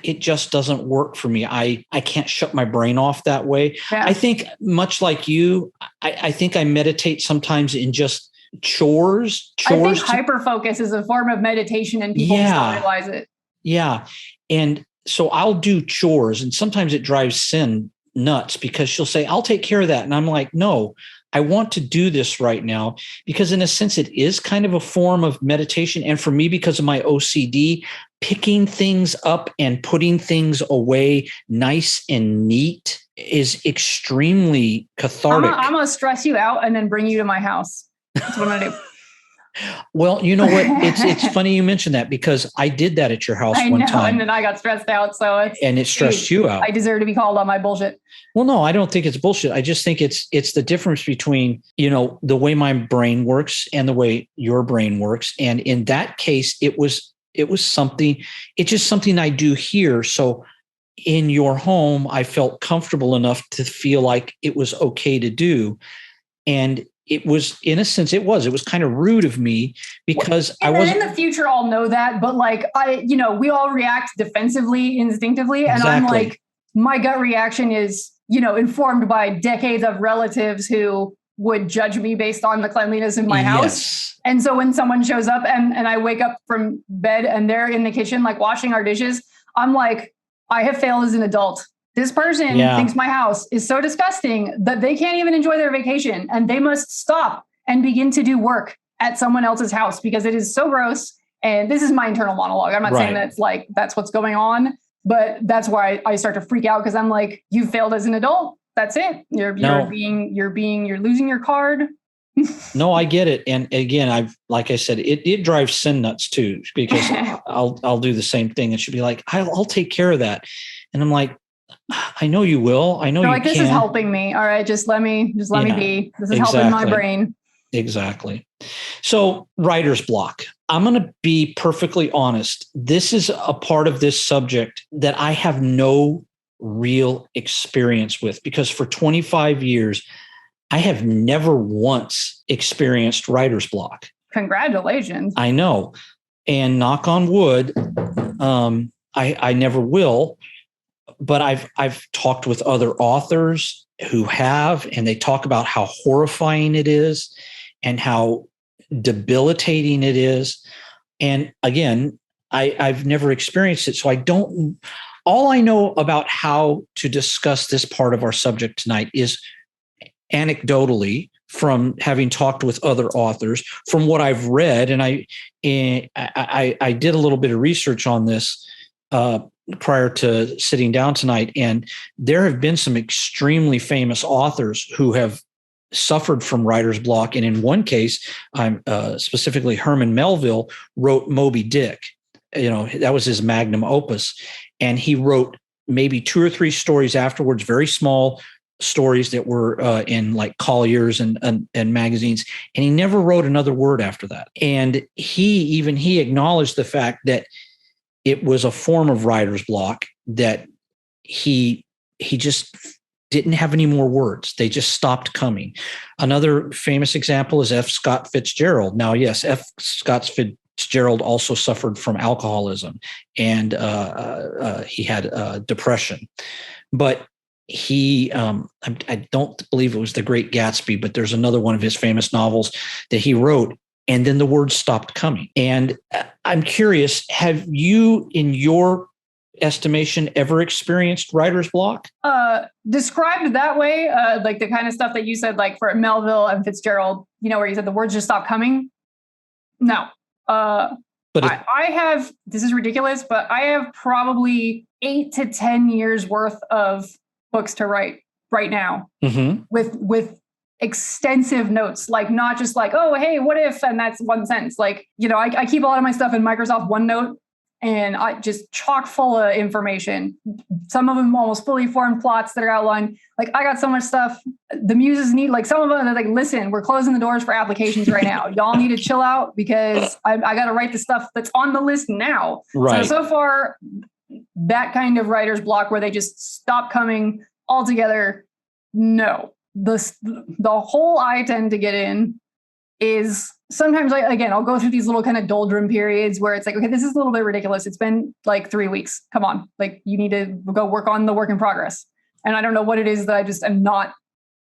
it just doesn't work for me. I can't shut my brain off that way. Yeah. I think much like you, I think I meditate sometimes in just chores. I think hyperfocus is a form of meditation, and people just don't realize it. Yeah. And so I'll do chores, and sometimes it drives Sin nuts because she'll say, I'll take care of that. And I'm like, no, I want to do this right now, because in a sense, it is kind of a form of meditation. And for me, because of my OCD, picking things up and putting things away nice and neat is extremely cathartic. I'm going to stress you out and then bring you to my house. That's what I'm going to do. Well, you know what? It's funny you mentioned that, because I did that at your house one time. And then I got stressed out. And it stressed you out. I deserve to be called on my bullshit. Well, no, I don't think it's bullshit. I just think it's the difference between, the way my brain works and the way your brain works. And in that case, it was something, it's just something I do here. So in your home, I felt comfortable enough to feel like it was okay to do. And it was, in a sense, it was kind of rude of me, because I wasn't. In the future, I'll know that, but we all react defensively, instinctively. And exactly. I'm like, my gut reaction is, informed by decades of relatives who would judge me based on the cleanliness in my house. Yes. And so when someone shows up and I wake up from bed and they're in the kitchen, like washing our dishes, I'm like, I have failed as an adult. This person thinks my house is so disgusting that they can't even enjoy their vacation, and they must stop and begin to do work at someone else's house because it is so gross. And this is my internal monologue. I'm not saying that it's like, that's what's going on, but that's why I start to freak out, because I'm like, you failed as an adult. That's it. You're losing your card. No, I get it. And again, like I said, it drives Sin nuts too, because I'll do the same thing. And she'll be like, I'll take care of that. And I'm like, I know you will. I know you can. This is helping me. All right. Just let me be. This is helping my brain. Exactly. So writer's block. I'm going to be perfectly honest. This is a part of this subject that I have no real experience with, because for 25 years, I have never once experienced writer's block. Congratulations. I know. And knock on wood, I never will. But I've talked with other authors who have, and they talk about how horrifying it is and how debilitating it is. And again, I've never experienced it. So all I know about how to discuss this part of our subject tonight is anecdotally, from having talked with other authors, from what I've read. And I did a little bit of research on this prior to sitting down tonight. And there have been some extremely famous authors who have suffered from writer's block. And in one case, specifically Herman Melville wrote Moby Dick. That was his magnum opus. And he wrote maybe 2 or 3 stories afterwards, very small stories that were in like Collier's and magazines. And he never wrote another word after that. And he acknowledged the fact that it was a form of writer's block, that he just didn't have any more words. They just stopped coming. Another famous example is F. Scott Fitzgerald. Now, yes, F. Scott Fitzgerald also suffered from alcoholism, and he had depression. But I don't believe it was The Great Gatsby, but there's another one of his famous novels that he wrote, and then the words stopped coming. And I'm curious, have you, in your estimation, ever experienced writer's block? Described that way, like the kind of stuff that you said, like for Melville and Fitzgerald, where you said the words just stopped coming? No. But I have, this is ridiculous, but I have probably 8 to 10 years worth of books to write right now, with extensive notes, like not just like, oh, hey, what if, and that's one sentence. Like, I keep a lot of my stuff in Microsoft OneNote, and I just chock full of information. Some of them almost fully formed plots that are outlined. Like I got so much stuff. The muses need, like some of them are like, listen, we're closing the doors for applications right now. Y'all need to chill out because I got to write the stuff that's on the list now. Right. So far, that kind of writer's block where they just stop coming altogether. No, the hole I tend to get in is sometimes I'll go through these little kind of doldrum periods where it's like, okay, this is a little bit ridiculous. It's been like 3 weeks. Come on. Like you need to go work on the work in progress. And I don't know what it is that I just am not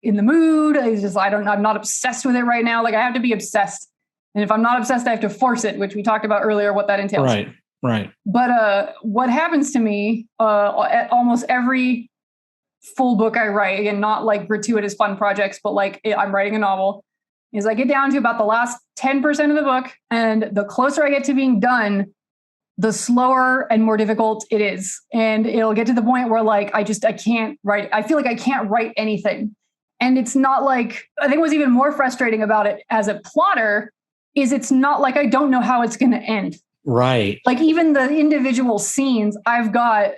in the mood. I'm not obsessed with it right now. Like I have to be obsessed. And if I'm not obsessed, I have to force it, which we talked about earlier, what that entails. Right. But what happens to me at almost every full book I write, again, not like gratuitous fun projects, but like I'm writing a novel, is I get down to about the last 10% of the book, and the closer I get to being done, the slower and more difficult it is. And it'll get to the point where like, I can't write. I feel like I can't write anything. And it's not like, I think what's even more frustrating about it as a plotter is it's not like I don't know how it's going to end. Right. Like even the individual scenes, I've got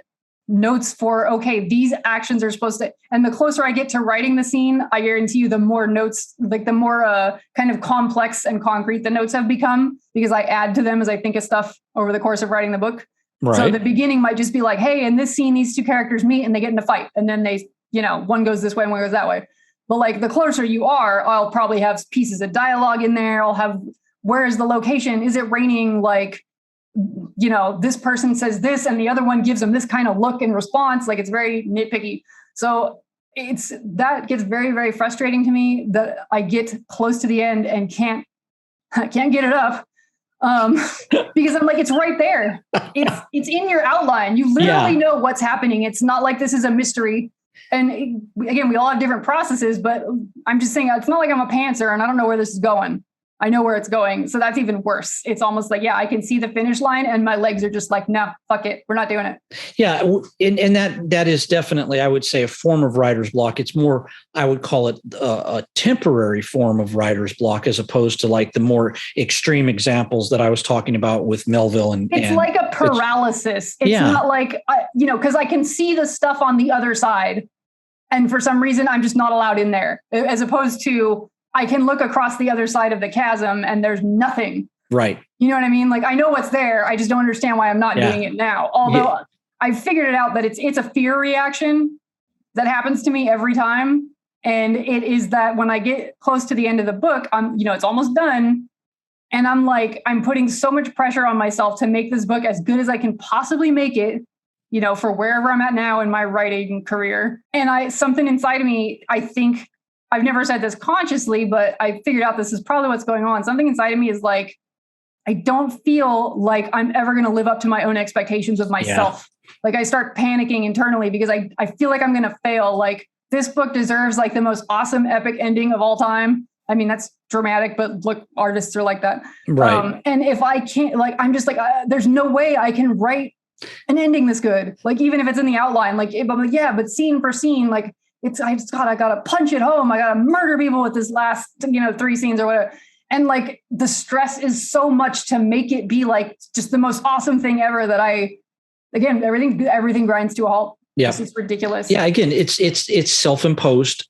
notes for, okay, these actions are supposed to, and the closer I get to writing the scene, I guarantee you the more notes, like the more kind of complex and concrete the notes have become, because I add to them as I think of stuff over the course of writing the book. Right. So the beginning might just be like, hey, in this scene, these two characters meet and they get in a fight. And then they, one goes this way and one goes that way. But like the closer you are, I'll probably have pieces of dialogue in there. I'll have, where is the location? Is it raining? Like, this person says this and the other one gives them this kind of look in response. Like it's very nitpicky. So that gets very, very frustrating to me that I get close to the end and can't get it up. Because I'm like, it's right there. It's in your outline. You literally know what's happening. It's not like this is a mystery. And again, we all have different processes, but I'm just saying, it's not like I'm a pantser and I don't know where this is going. I know where it's going. So that's even worse. It's almost like, I can see the finish line and my legs are just like, no, fuck it. We're not doing it. Yeah. And that is definitely, I would say, a form of writer's block. It's more, I would call it a temporary form of writer's block, as opposed to like the more extreme examples that I was talking about with Melville. It's like a paralysis. It's not like, because I can see the stuff on the other side. And for some reason, I'm just not allowed in there, as opposed to, I can look across the other side of the chasm and there's nothing. Right. You know what I mean? Like I know what's there. I just don't understand why I'm not doing it now. Although I figured it out that it's a fear reaction that happens to me every time. And it is that when I get close to the end of the book, it's almost done. And I'm like, I'm putting so much pressure on myself to make this book as good as I can possibly make it, for wherever I'm at now in my writing career. And something inside of me, I think, I've never said this consciously, but I figured out this is probably what's going on. Something inside of me is like, I don't feel like I'm ever going to live up to my own expectations of myself. Yeah. Like I start panicking internally because I feel like I'm going to fail. Like this book deserves like the most awesome epic ending of all time. I mean, that's dramatic, but look, artists are like that. Right. And if I can't, like, I'm just like, there's no way I can write an ending this good. Like, even if it's in the outline, like, I'm like, but scene for scene, like, I got to punch it home. I got to murder people with this last, 3 scenes or whatever. And like the stress is so much to make it be like just the most awesome thing ever that everything grinds to a halt. Yeah. It's ridiculous. Yeah. Again, it's self-imposed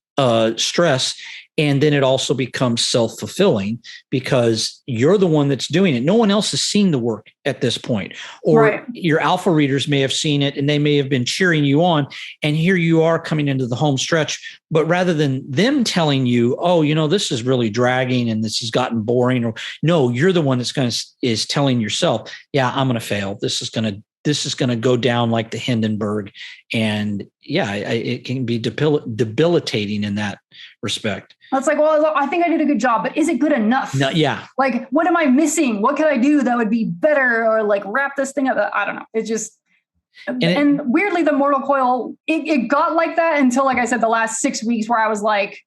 stress. And then it also becomes self-fulfilling because you're the one that's doing it. No one else has seen the work at this point. Or your alpha readers may have seen it and they may have been cheering you on. And here you are coming into the home stretch. But rather than them telling you, this is really dragging and this has gotten boring, or no, you're the one that's is telling yourself, I'm going to fail. This is going to go down like the Hindenburg. And it can be debilitating in that respect. It's like, well, I think I did a good job, but is it good enough? No, yeah. Like, what am I missing? What can I do that would be better, or like wrap this thing up? I don't know. It's just, and weirdly, the Mortal Coil, it got like that until, like I said, the last 6 weeks where I was like,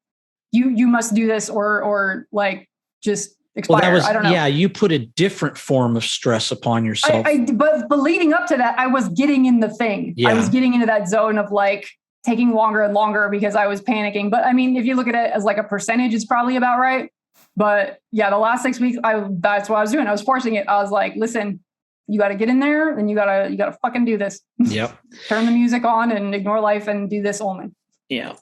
you must do this or like just expire. Well, I don't know. Yeah, you put a different form of stress upon yourself. But leading up to that, I was getting in the thing. Yeah. I was getting into that zone of like taking longer and longer because I was panicking. But I mean, if you look at it as like a percentage, it's probably about right. But the last 6 weeks, that's what I was doing. I was forcing it. I was like, listen, You got to get in there and you got to fucking do this. Yep. Turn the music on and ignore life and do this only. Yeah.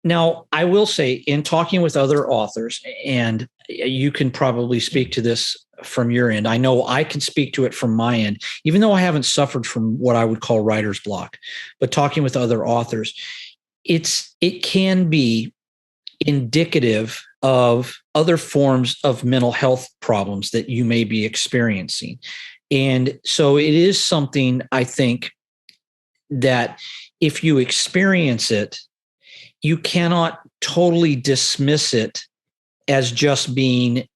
Now, I will say, in talking with other authors, and you can probably speak to this from your end. I know I can speak to it from my end, even though I haven't suffered from what I would call writer's block. But talking with other authors, it can be indicative of other forms of mental health problems that you may be experiencing. And so it is something, I think, that if you experience it, you cannot totally dismiss it as just being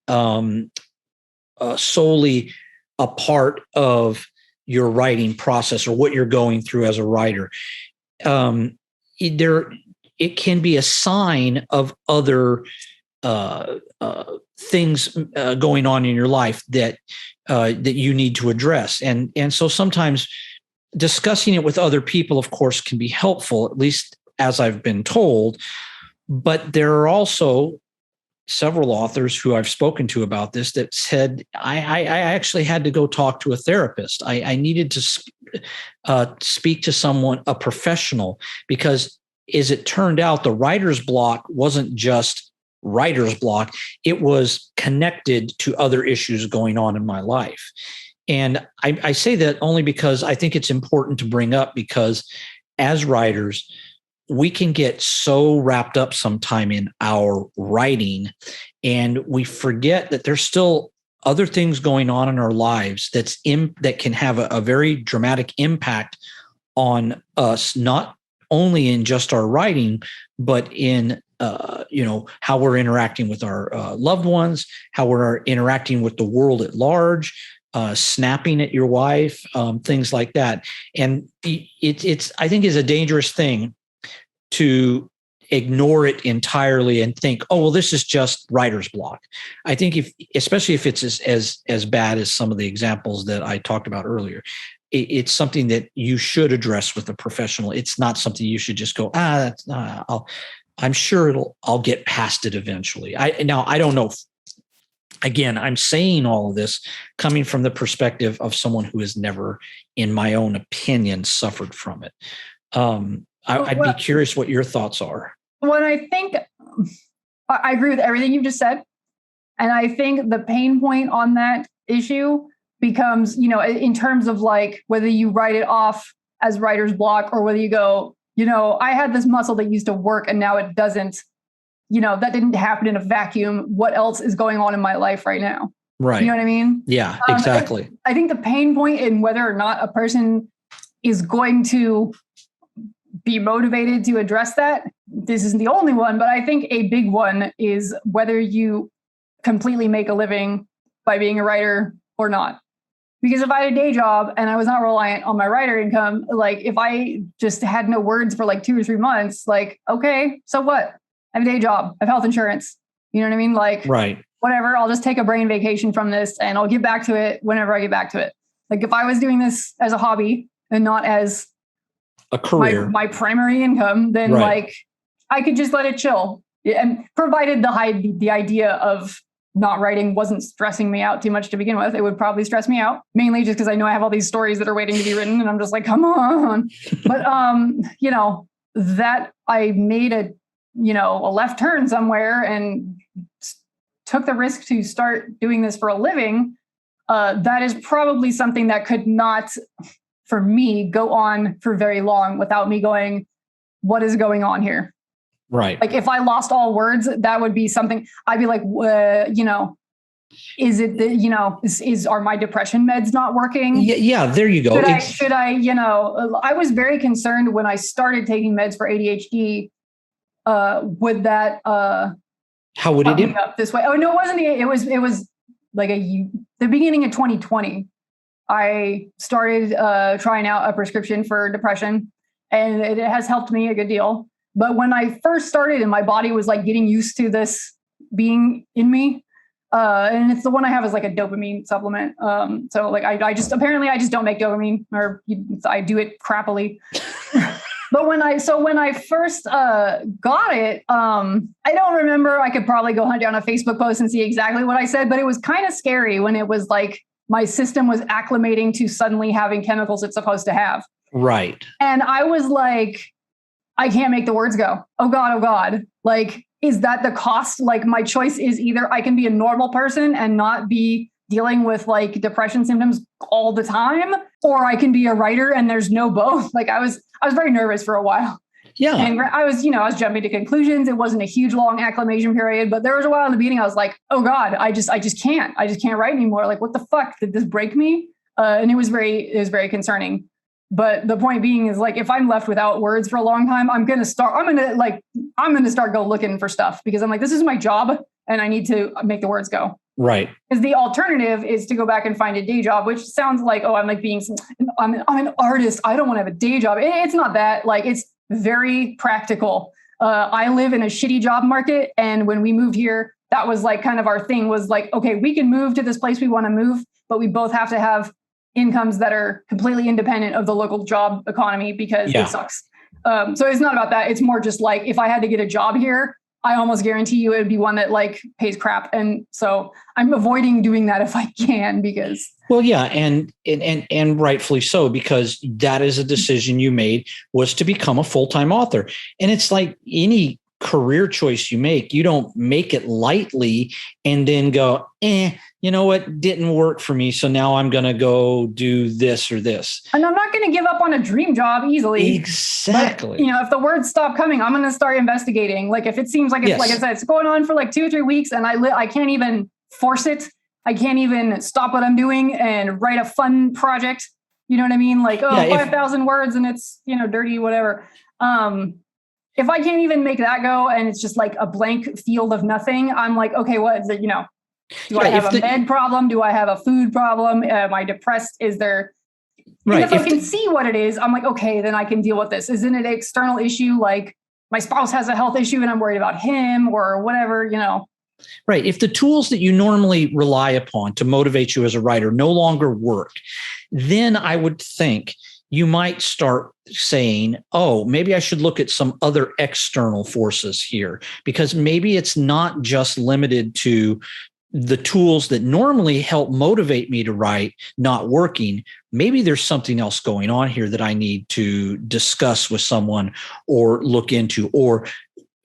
solely a part of your writing process or what you're going through as a writer. It can be a sign of other things going on in your life that you need to address. And so sometimes discussing it with other people, of course, can be helpful, at least as I've been told. But there are also several authors who I've spoken to about this that said, I actually had to go talk to a therapist. I needed to speak to someone, a professional, because as it turned out, the writer's block wasn't just writer's block. It was connected to other issues going on in my life. And I say that only because I think it's important to bring up, because as writers, we can get so wrapped up sometime in our writing, and we forget that there's still other things going on in our lives that can have a very dramatic impact on us, not only in just our writing, but in how we're interacting with our loved ones, how we're interacting with the world at large, snapping at your wife, things like that. And it's I think is a dangerous thing to ignore it entirely and think, oh, well, this is just writer's block. I think especially if it's as bad as some of the examples that I talked about earlier, it's something that you should address with a professional. It's not something you should just go, I'm sure I'll get past it eventually. I don't know. Again, I'm saying all of this coming from the perspective of someone who has never, in my own opinion, suffered from it. I'd be curious what your thoughts are. Well, I think I agree with everything you just said. And I think the pain point on that issue becomes, in terms of like whether you write it off as writer's block or whether you go, I had this muscle that used to work and now it doesn't, that didn't happen in a vacuum. What else is going on in my life right now? Right. You know what I mean? Yeah, exactly. I think the pain point in whether or not a person is going to be motivated to address that, this isn't the only one, but I think a big one is whether you completely make a living by being a writer or not. Because if I had a day job and I was not reliant on my writer income, like if I just had no words for like 2 or 3 months, like, okay, so what? I have a day job, I have health insurance. You know what I mean? Like, right. Whatever, I'll just take a brain vacation from this and I'll get back to it whenever I get back to it. Like if I was doing this as a hobby and not as a career, my primary income, then like I could just let it chill. And provided the idea of not writing wasn't stressing me out too much to begin with, it would probably stress me out, mainly just because I know I have all these stories that are waiting to be written and I'm just like, come on. But, that I made a left turn somewhere and took the risk to start doing this for a living. That is probably something that could not, for me, go on for very long without me going, what is going on here? Right. Like if I lost all words, that would be something I'd be like, is it are my depression meds not working? Yeah, there you go. Should I, I was very concerned when I started taking meds for ADHD. Would that, how would it up this way? Oh, no, it wasn't. It was like the beginning of 2020. I started trying out a prescription for depression and it has helped me a good deal. But when I first started and my body was like getting used to this being in me, and it's the one I have is like a dopamine supplement. So like I just don't make dopamine, or I do it crappily. But when I first got it, I don't remember. I could probably go hunt down a Facebook post and see exactly what I said, but it was kind of scary when it was like my system was acclimating to suddenly having chemicals it's supposed to have. Right. And I was like, I can't make the words go. Oh God. Like, is that the cost? Like, my choice is either I can be a normal person and not be dealing with like depression symptoms all the time, or I can be a writer and there's no both. Like, I was very nervous for a while. Yeah. And I was jumping to conclusions. It wasn't a huge long acclimation period, but there was a while in the beginning I was like, oh God, I just can't write anymore. Like, what the fuck? Did this break me? And it was very concerning. But the point being is, like, if I'm left without words for a long time, I'm going to start go looking for stuff, because I'm like, this is my job and I need to make the words go. Right. Because the alternative is to go back and find a day job, which sounds like, oh, I'm an artist. I don't want to have a day job. It's not that. Like, it's very practical. I live in a shitty job market. And when we moved here, that was like kind of our thing, was like, okay, we can move to this place we want to move, but we both have to have incomes that are completely independent of the local job economy, because it sucks. So it's not about that. It's more just like, if I had to get a job here, I almost guarantee you it would be one that like pays crap. And so I'm avoiding doing that if I can, because. Well, yeah. And rightfully so, because that is a decision you made, was to become a full-time author. And it's like any career choice you make, you don't make it lightly and then go, you know what, didn't work for me, so now I'm going to go do this or this. And I'm not going to give up on a dream job easily. Exactly. But, if the words stop coming, I'm going to start investigating. Like, if it seems like it's, like I said, it's going on for like 2 or 3 weeks and I can't even force it. I can't even stop what I'm doing and write a fun project. You know what I mean? Like, 5,000 words and it's, dirty, whatever. If I can't even make that go and it's just like a blank field of nothing, I'm like, okay, what is it? Do I have a med problem? Do I have a food problem? Am I depressed? Is there? Right. And if I can see what it is, I'm like, okay, then I can deal with this. Isn't it an external issue? Like, my spouse has a health issue and I'm worried about him or whatever, Right. If the tools that you normally rely upon to motivate you as a writer no longer work, then I would think you might start saying, oh, maybe I should look at some other external forces here, because maybe it's not just limited to the tools that normally help motivate me to write not working. Maybe there's something else going on here that I need to discuss with someone or look into, or,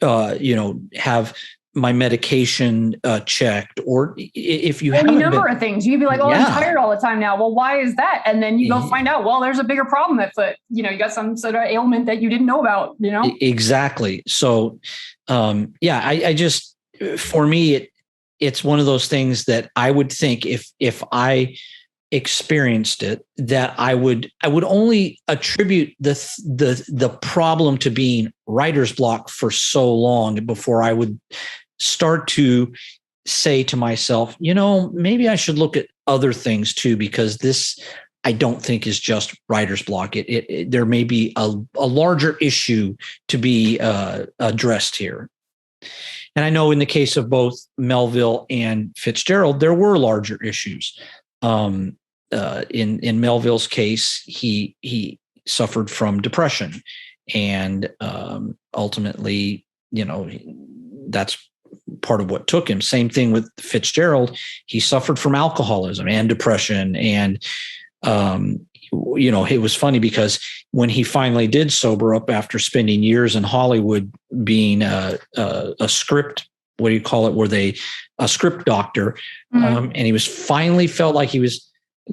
have my medication checked, or if you have any number of things, you'd be like, I'm tired all the time now. Well, why is that? And then you go find out, well, there's a bigger problem at foot. You got some sort of ailment that you didn't know about, Exactly. So, I just, for me, it's one of those things that I would think if I experienced it, that I would only attribute the problem to being writer's block for so long before I would start to say to myself, maybe I should look at other things too, because this, I don't think, is just writer's block. There may be a larger issue to be addressed here. And I know in the case of both Melville and Fitzgerald, there were larger issues. In Melville's case, he suffered from depression, and ultimately, that's part of what took him. Same thing with Fitzgerald. He suffered from alcoholism and depression. And, it was funny because when he finally did sober up after spending years in Hollywood being a script, what do you call it? A script doctor. Mm-hmm. And he was finally felt like he was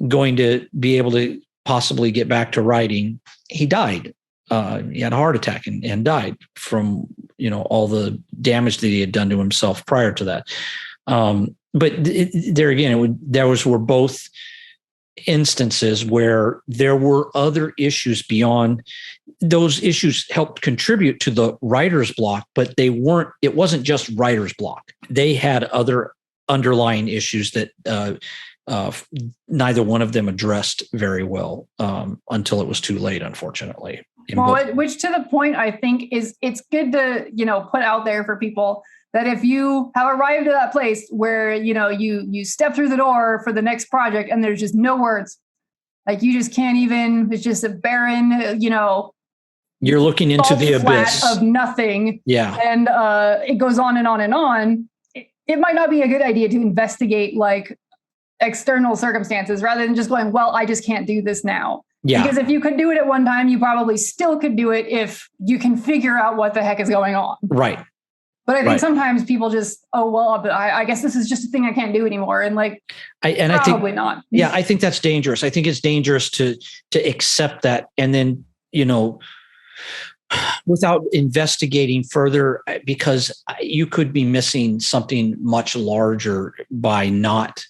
going to be able to possibly get back to writing. He died. He had a heart attack and died from, all the damage that he had done to himself prior to that. But there again, were both instances where there were other issues beyond. Those issues helped contribute to the writer's block, but it wasn't just writer's block. They had other underlying issues that neither one of them addressed very well until it was too late, unfortunately. Which to the point, I think it's good to, put out there for people that if you have arrived at that place where, you step through the door for the next project and there's just no words, like you just can't even, it's just a barren, you're looking into the abyss of nothing. Yeah. And it goes on and on and on. It might not be a good idea to investigate like external circumstances rather than just going, well, I just can't do this now. Yeah. Because if you could do it at one time, you probably still could do it if you can figure out what the heck is going on. Right. But I think sometimes people just, oh, well, but I guess this is just a thing I can't do anymore. And like, probably not. Yeah, I think that's dangerous. I think it's dangerous to accept that. And then, without investigating further, because you could be missing something much larger by not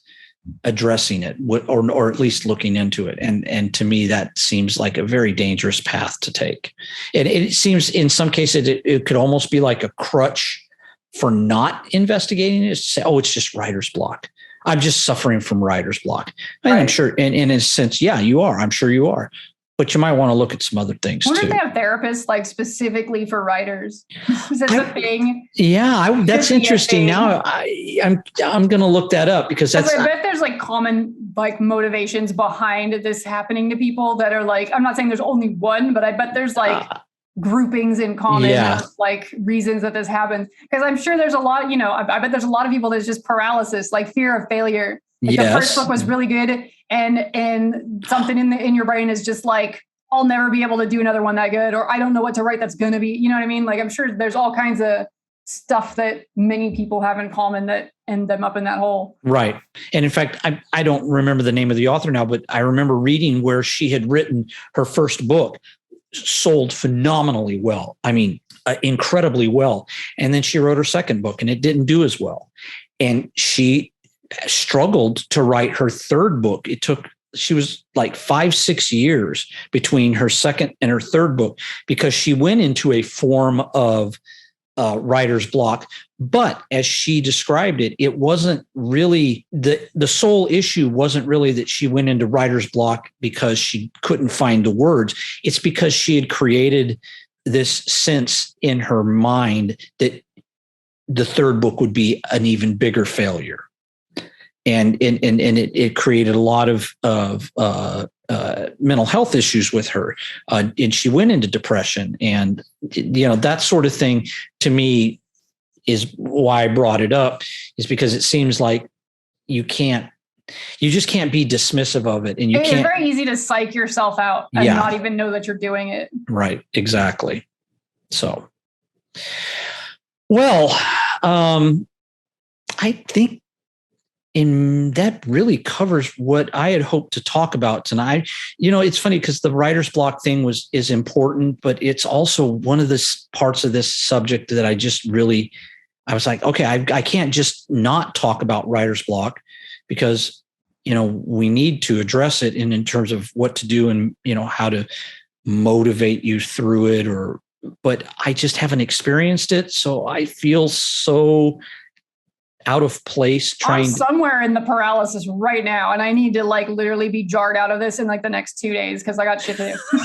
addressing it or at least looking into it. And to me, that seems like a very dangerous path to take. And it seems in some cases it could almost be like a crutch for not investigating it. Say, oh, it's just writer's block. I'm just suffering from writer's block. And I'm sure, and in a sense, yeah, you are. I'm sure you are. But you might want to look at some other things too. Wonder if they have therapists like specifically for writers. Is that a thing? Yeah, that's interesting. Now I'm going to look that up because I bet there's like common like motivations behind this happening to people that are like, I'm not saying there's only one, but I bet there's like groupings in common of like reasons that this happens. Because I'm sure there's a lot, I bet there's a lot of people that's just paralysis, like fear of failure. Like the first book was really good, and something in your brain is just like, I'll never be able to do another one that good, or I don't know what to write that's going to be. You know what I mean? Like I'm sure there's all kinds of stuff that many people have in common that end them up in that hole. Right. And in fact, I don't remember the name of the author now, but I remember reading where she had written her first book, sold phenomenally well. I mean, incredibly well. And then she wrote her second book and it didn't do as well. And she struggled to write her third book. She was like 5-6 years between her second and her third book because she went into a form of writer's block. But as she described it, it wasn't really the sole issue wasn't really that she went into writer's block because she couldn't find the words. It's because she had created this sense in her mind that the third book would be an even bigger failure. And it created a lot of mental health issues with her, and she went into depression, and that sort of thing to me is why I brought it up, is because it seems like you just can't be dismissive of it, and it's very easy to psych yourself out and not even know that you're doing it. Right, exactly. So, well, I think. And that really covers what I had hoped to talk about tonight. It's funny because the writer's block thing is important, but it's also one of the parts of this subject that I was like, okay, I can't just not talk about writer's block because, we need to address it in terms of what to do and, how to motivate you through it but I just haven't experienced it. So I feel so out of place I'm somewhere in the paralysis right now, and I need to like literally be jarred out of this in like the next 2 days because I got shit to do.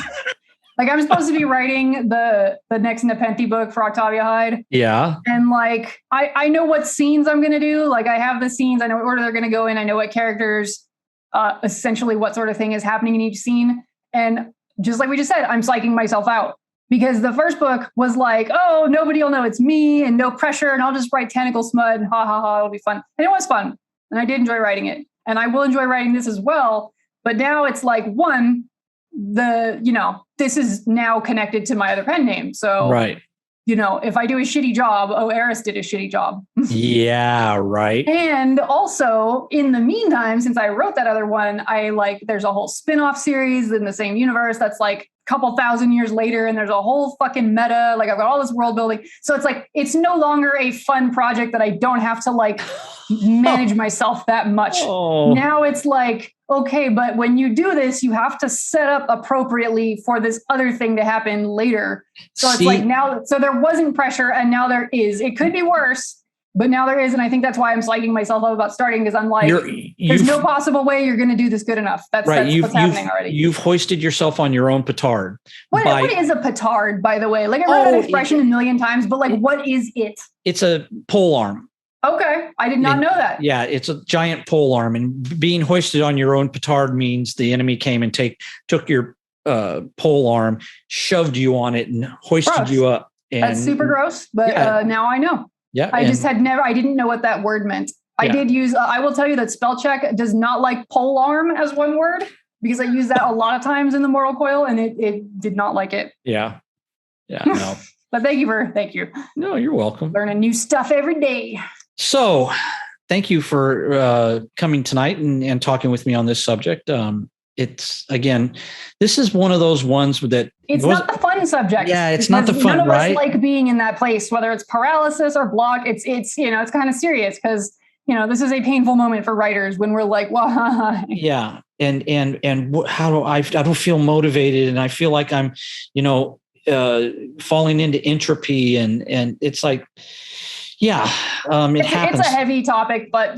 Like I'm supposed to be writing the next Nepenthe book for Octavia Hyde. Yeah. And like I know what scenes I'm gonna do. Like I have the scenes, I know what order they're gonna go in, I know what characters, essentially what sort of thing is happening in each scene. And just like we just said, I'm psyching myself out. Because the first book was like, oh, nobody will know it's me and no pressure. And I'll just write tanicle smut and ha, ha, ha, it'll be fun. And it was fun. And I did enjoy writing it. And I will enjoy writing this as well. But now it's like, this is now connected to my other pen name. So, right. If I do a shitty job, Eris did a shitty job. Yeah, right. And also, in the meantime, since I wrote that other one, there's a whole spin-off series in the same universe that's like couple thousand years later, and there's a whole fucking meta, like I've got all this world building. So it's like, it's no longer a fun project that I don't have to like manage myself that much. Oh. Now it's like, okay, but when you do this, you have to set up appropriately for this other thing to happen later. So it's like now, so there wasn't pressure and now there is. It could be worse, but now there is. And I think that's why I'm psyching myself up about starting, because I'm like, there's no possible way you're going to do this good enough. That's what's happening already. You've hoisted yourself on your own petard. What is a petard, by the way? Like I've heard that expression a million times, but like, what is it? It's a pole arm. Okay. I did not know that. Yeah. It's a giant pole arm, and being hoisted on your own petard means the enemy came and took your pole arm, shoved you on it and hoisted you up. And that's super gross, but now I know. Yeah. I didn't know what that word meant. I did use, I will tell you that spell check does not like pole arm as one word, because I use that a lot of times in the Mortal Coil, and it did not like it. Yeah. Yeah. No. But thank you. No, you're welcome. Learning new stuff every day. So thank you for coming tonight and talking with me on this subject. It's, again, this is one of those ones that it's not the fun subject. Yeah, it's not the fun, none of right? us like being in that place, whether it's paralysis or block. It's it's kind of serious because this is a painful moment for writers when we're like, why? Yeah, and how do I don't feel motivated, and I feel like I'm, falling into entropy, and it's like. Yeah, it happens. It's a heavy topic, but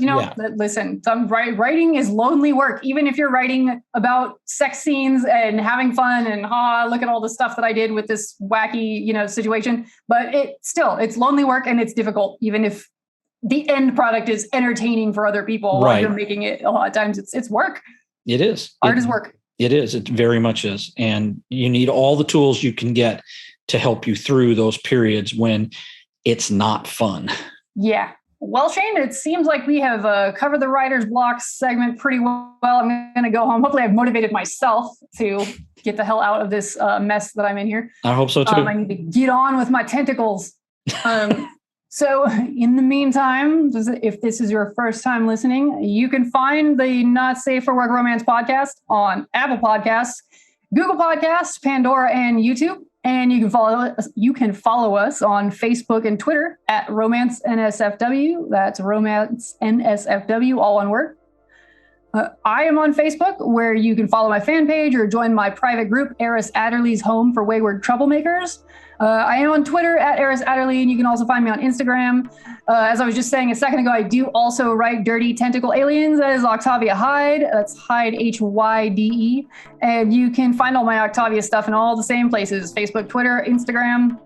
listen, writing is lonely work. Even if you're writing about sex scenes and having fun and look at all the stuff that I did with this wacky, situation. But it's lonely work and it's difficult, even if the end product is entertaining for other people while you're making it. A lot of times it's work. It is. Art is work. It is. It very much is. And you need all the tools you can get to help you through those periods when it's not fun. Yeah. Well, Shane, it seems like we have covered the writer's block segment pretty well. I'm going to go home. Hopefully I've motivated myself to get the hell out of this mess that I'm in here. I hope so too. I need to get on with my tentacles. So in the meantime, if this is your first time listening, you can find the Not Safe for Work Romance podcast on Apple Podcasts, Google Podcasts, Pandora, and YouTube. And you can follow us on Facebook and Twitter at Romance NSFW. That's Romance NSFW, all one word. I am on Facebook, where you can follow my fan page or join my private group, Eris Adderley's Home for Wayward Troublemakers. I am on Twitter at Eris Adderley, and you can also find me on Instagram. As I was just saying a second ago, I do also write Dirty Tentacle Aliens as Octavia Hyde. That's Hyde, Hyde. And you can find all my Octavia stuff in all the same places: Facebook, Twitter, Instagram,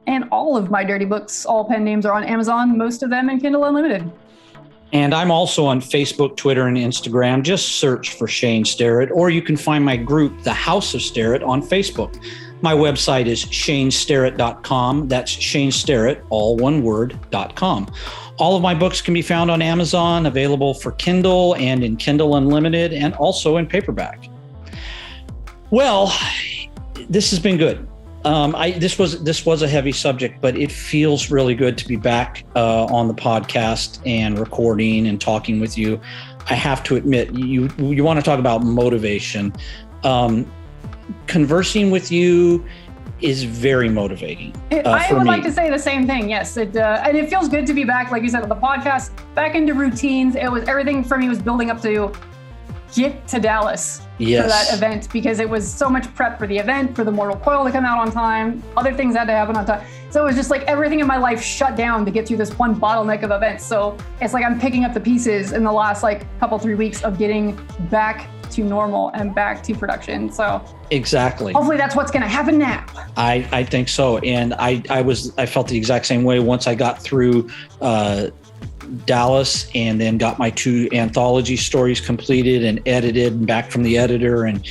and all of my dirty books. All pen names are on Amazon, most of them in Kindle Unlimited. And I'm also on Facebook, Twitter, and Instagram. Just search for Shane Sterrett, or you can find my group, The House of Sterrett, on Facebook. My website is shanesterrett.com. That's Shane Sterrett, all one word, .com. All of my books can be found on Amazon, available for Kindle and in Kindle Unlimited, and also in paperback. Well, this has been good. This was a heavy subject, but it feels really good to be back on the podcast and recording and talking with you. I have to admit, you want to talk about motivation. Conversing with you is very motivating. I would like to say the same thing. Yes, and it feels good to be back, like you said, on the podcast, back into routines. It was everything for me was building up to get to Dallas for that event, because it was so much prep for the event, for the Mortal Coil to come out on time. Other things had to happen on time. So it was just like everything in my life shut down to get through this one bottleneck of events. So it's like I'm picking up the pieces in the last 3 weeks of getting back to normal and back to production. So exactly. Hopefully that's what's going to happen now. I think so. And I felt the exact same way once I got through Dallas, and then got my 2 anthology stories completed and edited and back from the editor. And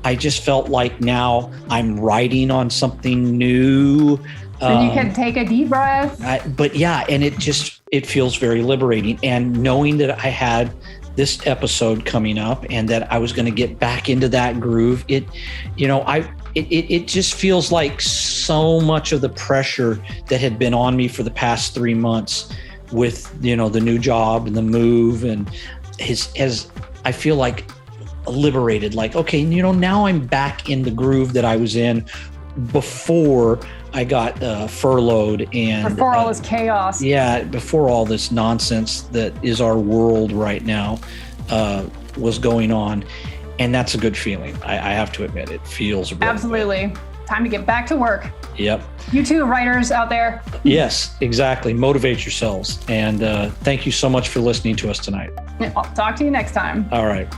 I just felt like now I'm writing on something new. And you can take a deep breath. And it feels very liberating. And knowing that I had this episode coming up and that I was going to get back into that groove, it just feels like so much of the pressure that had been on me for the past 3 months with, the new job and the move, and as I feel like liberated, like, okay, now I'm back in the groove that I was in before I got furloughed, and before all this chaos. Yeah, before all this nonsense that is our world right now was going on. And that's a good feeling. I have to admit, it feels really absolutely good. Time to get back to work. Yep. You too, writers out there. Yes, exactly. Motivate yourselves. And thank you so much for listening to us tonight. I'll talk to you next time. All right.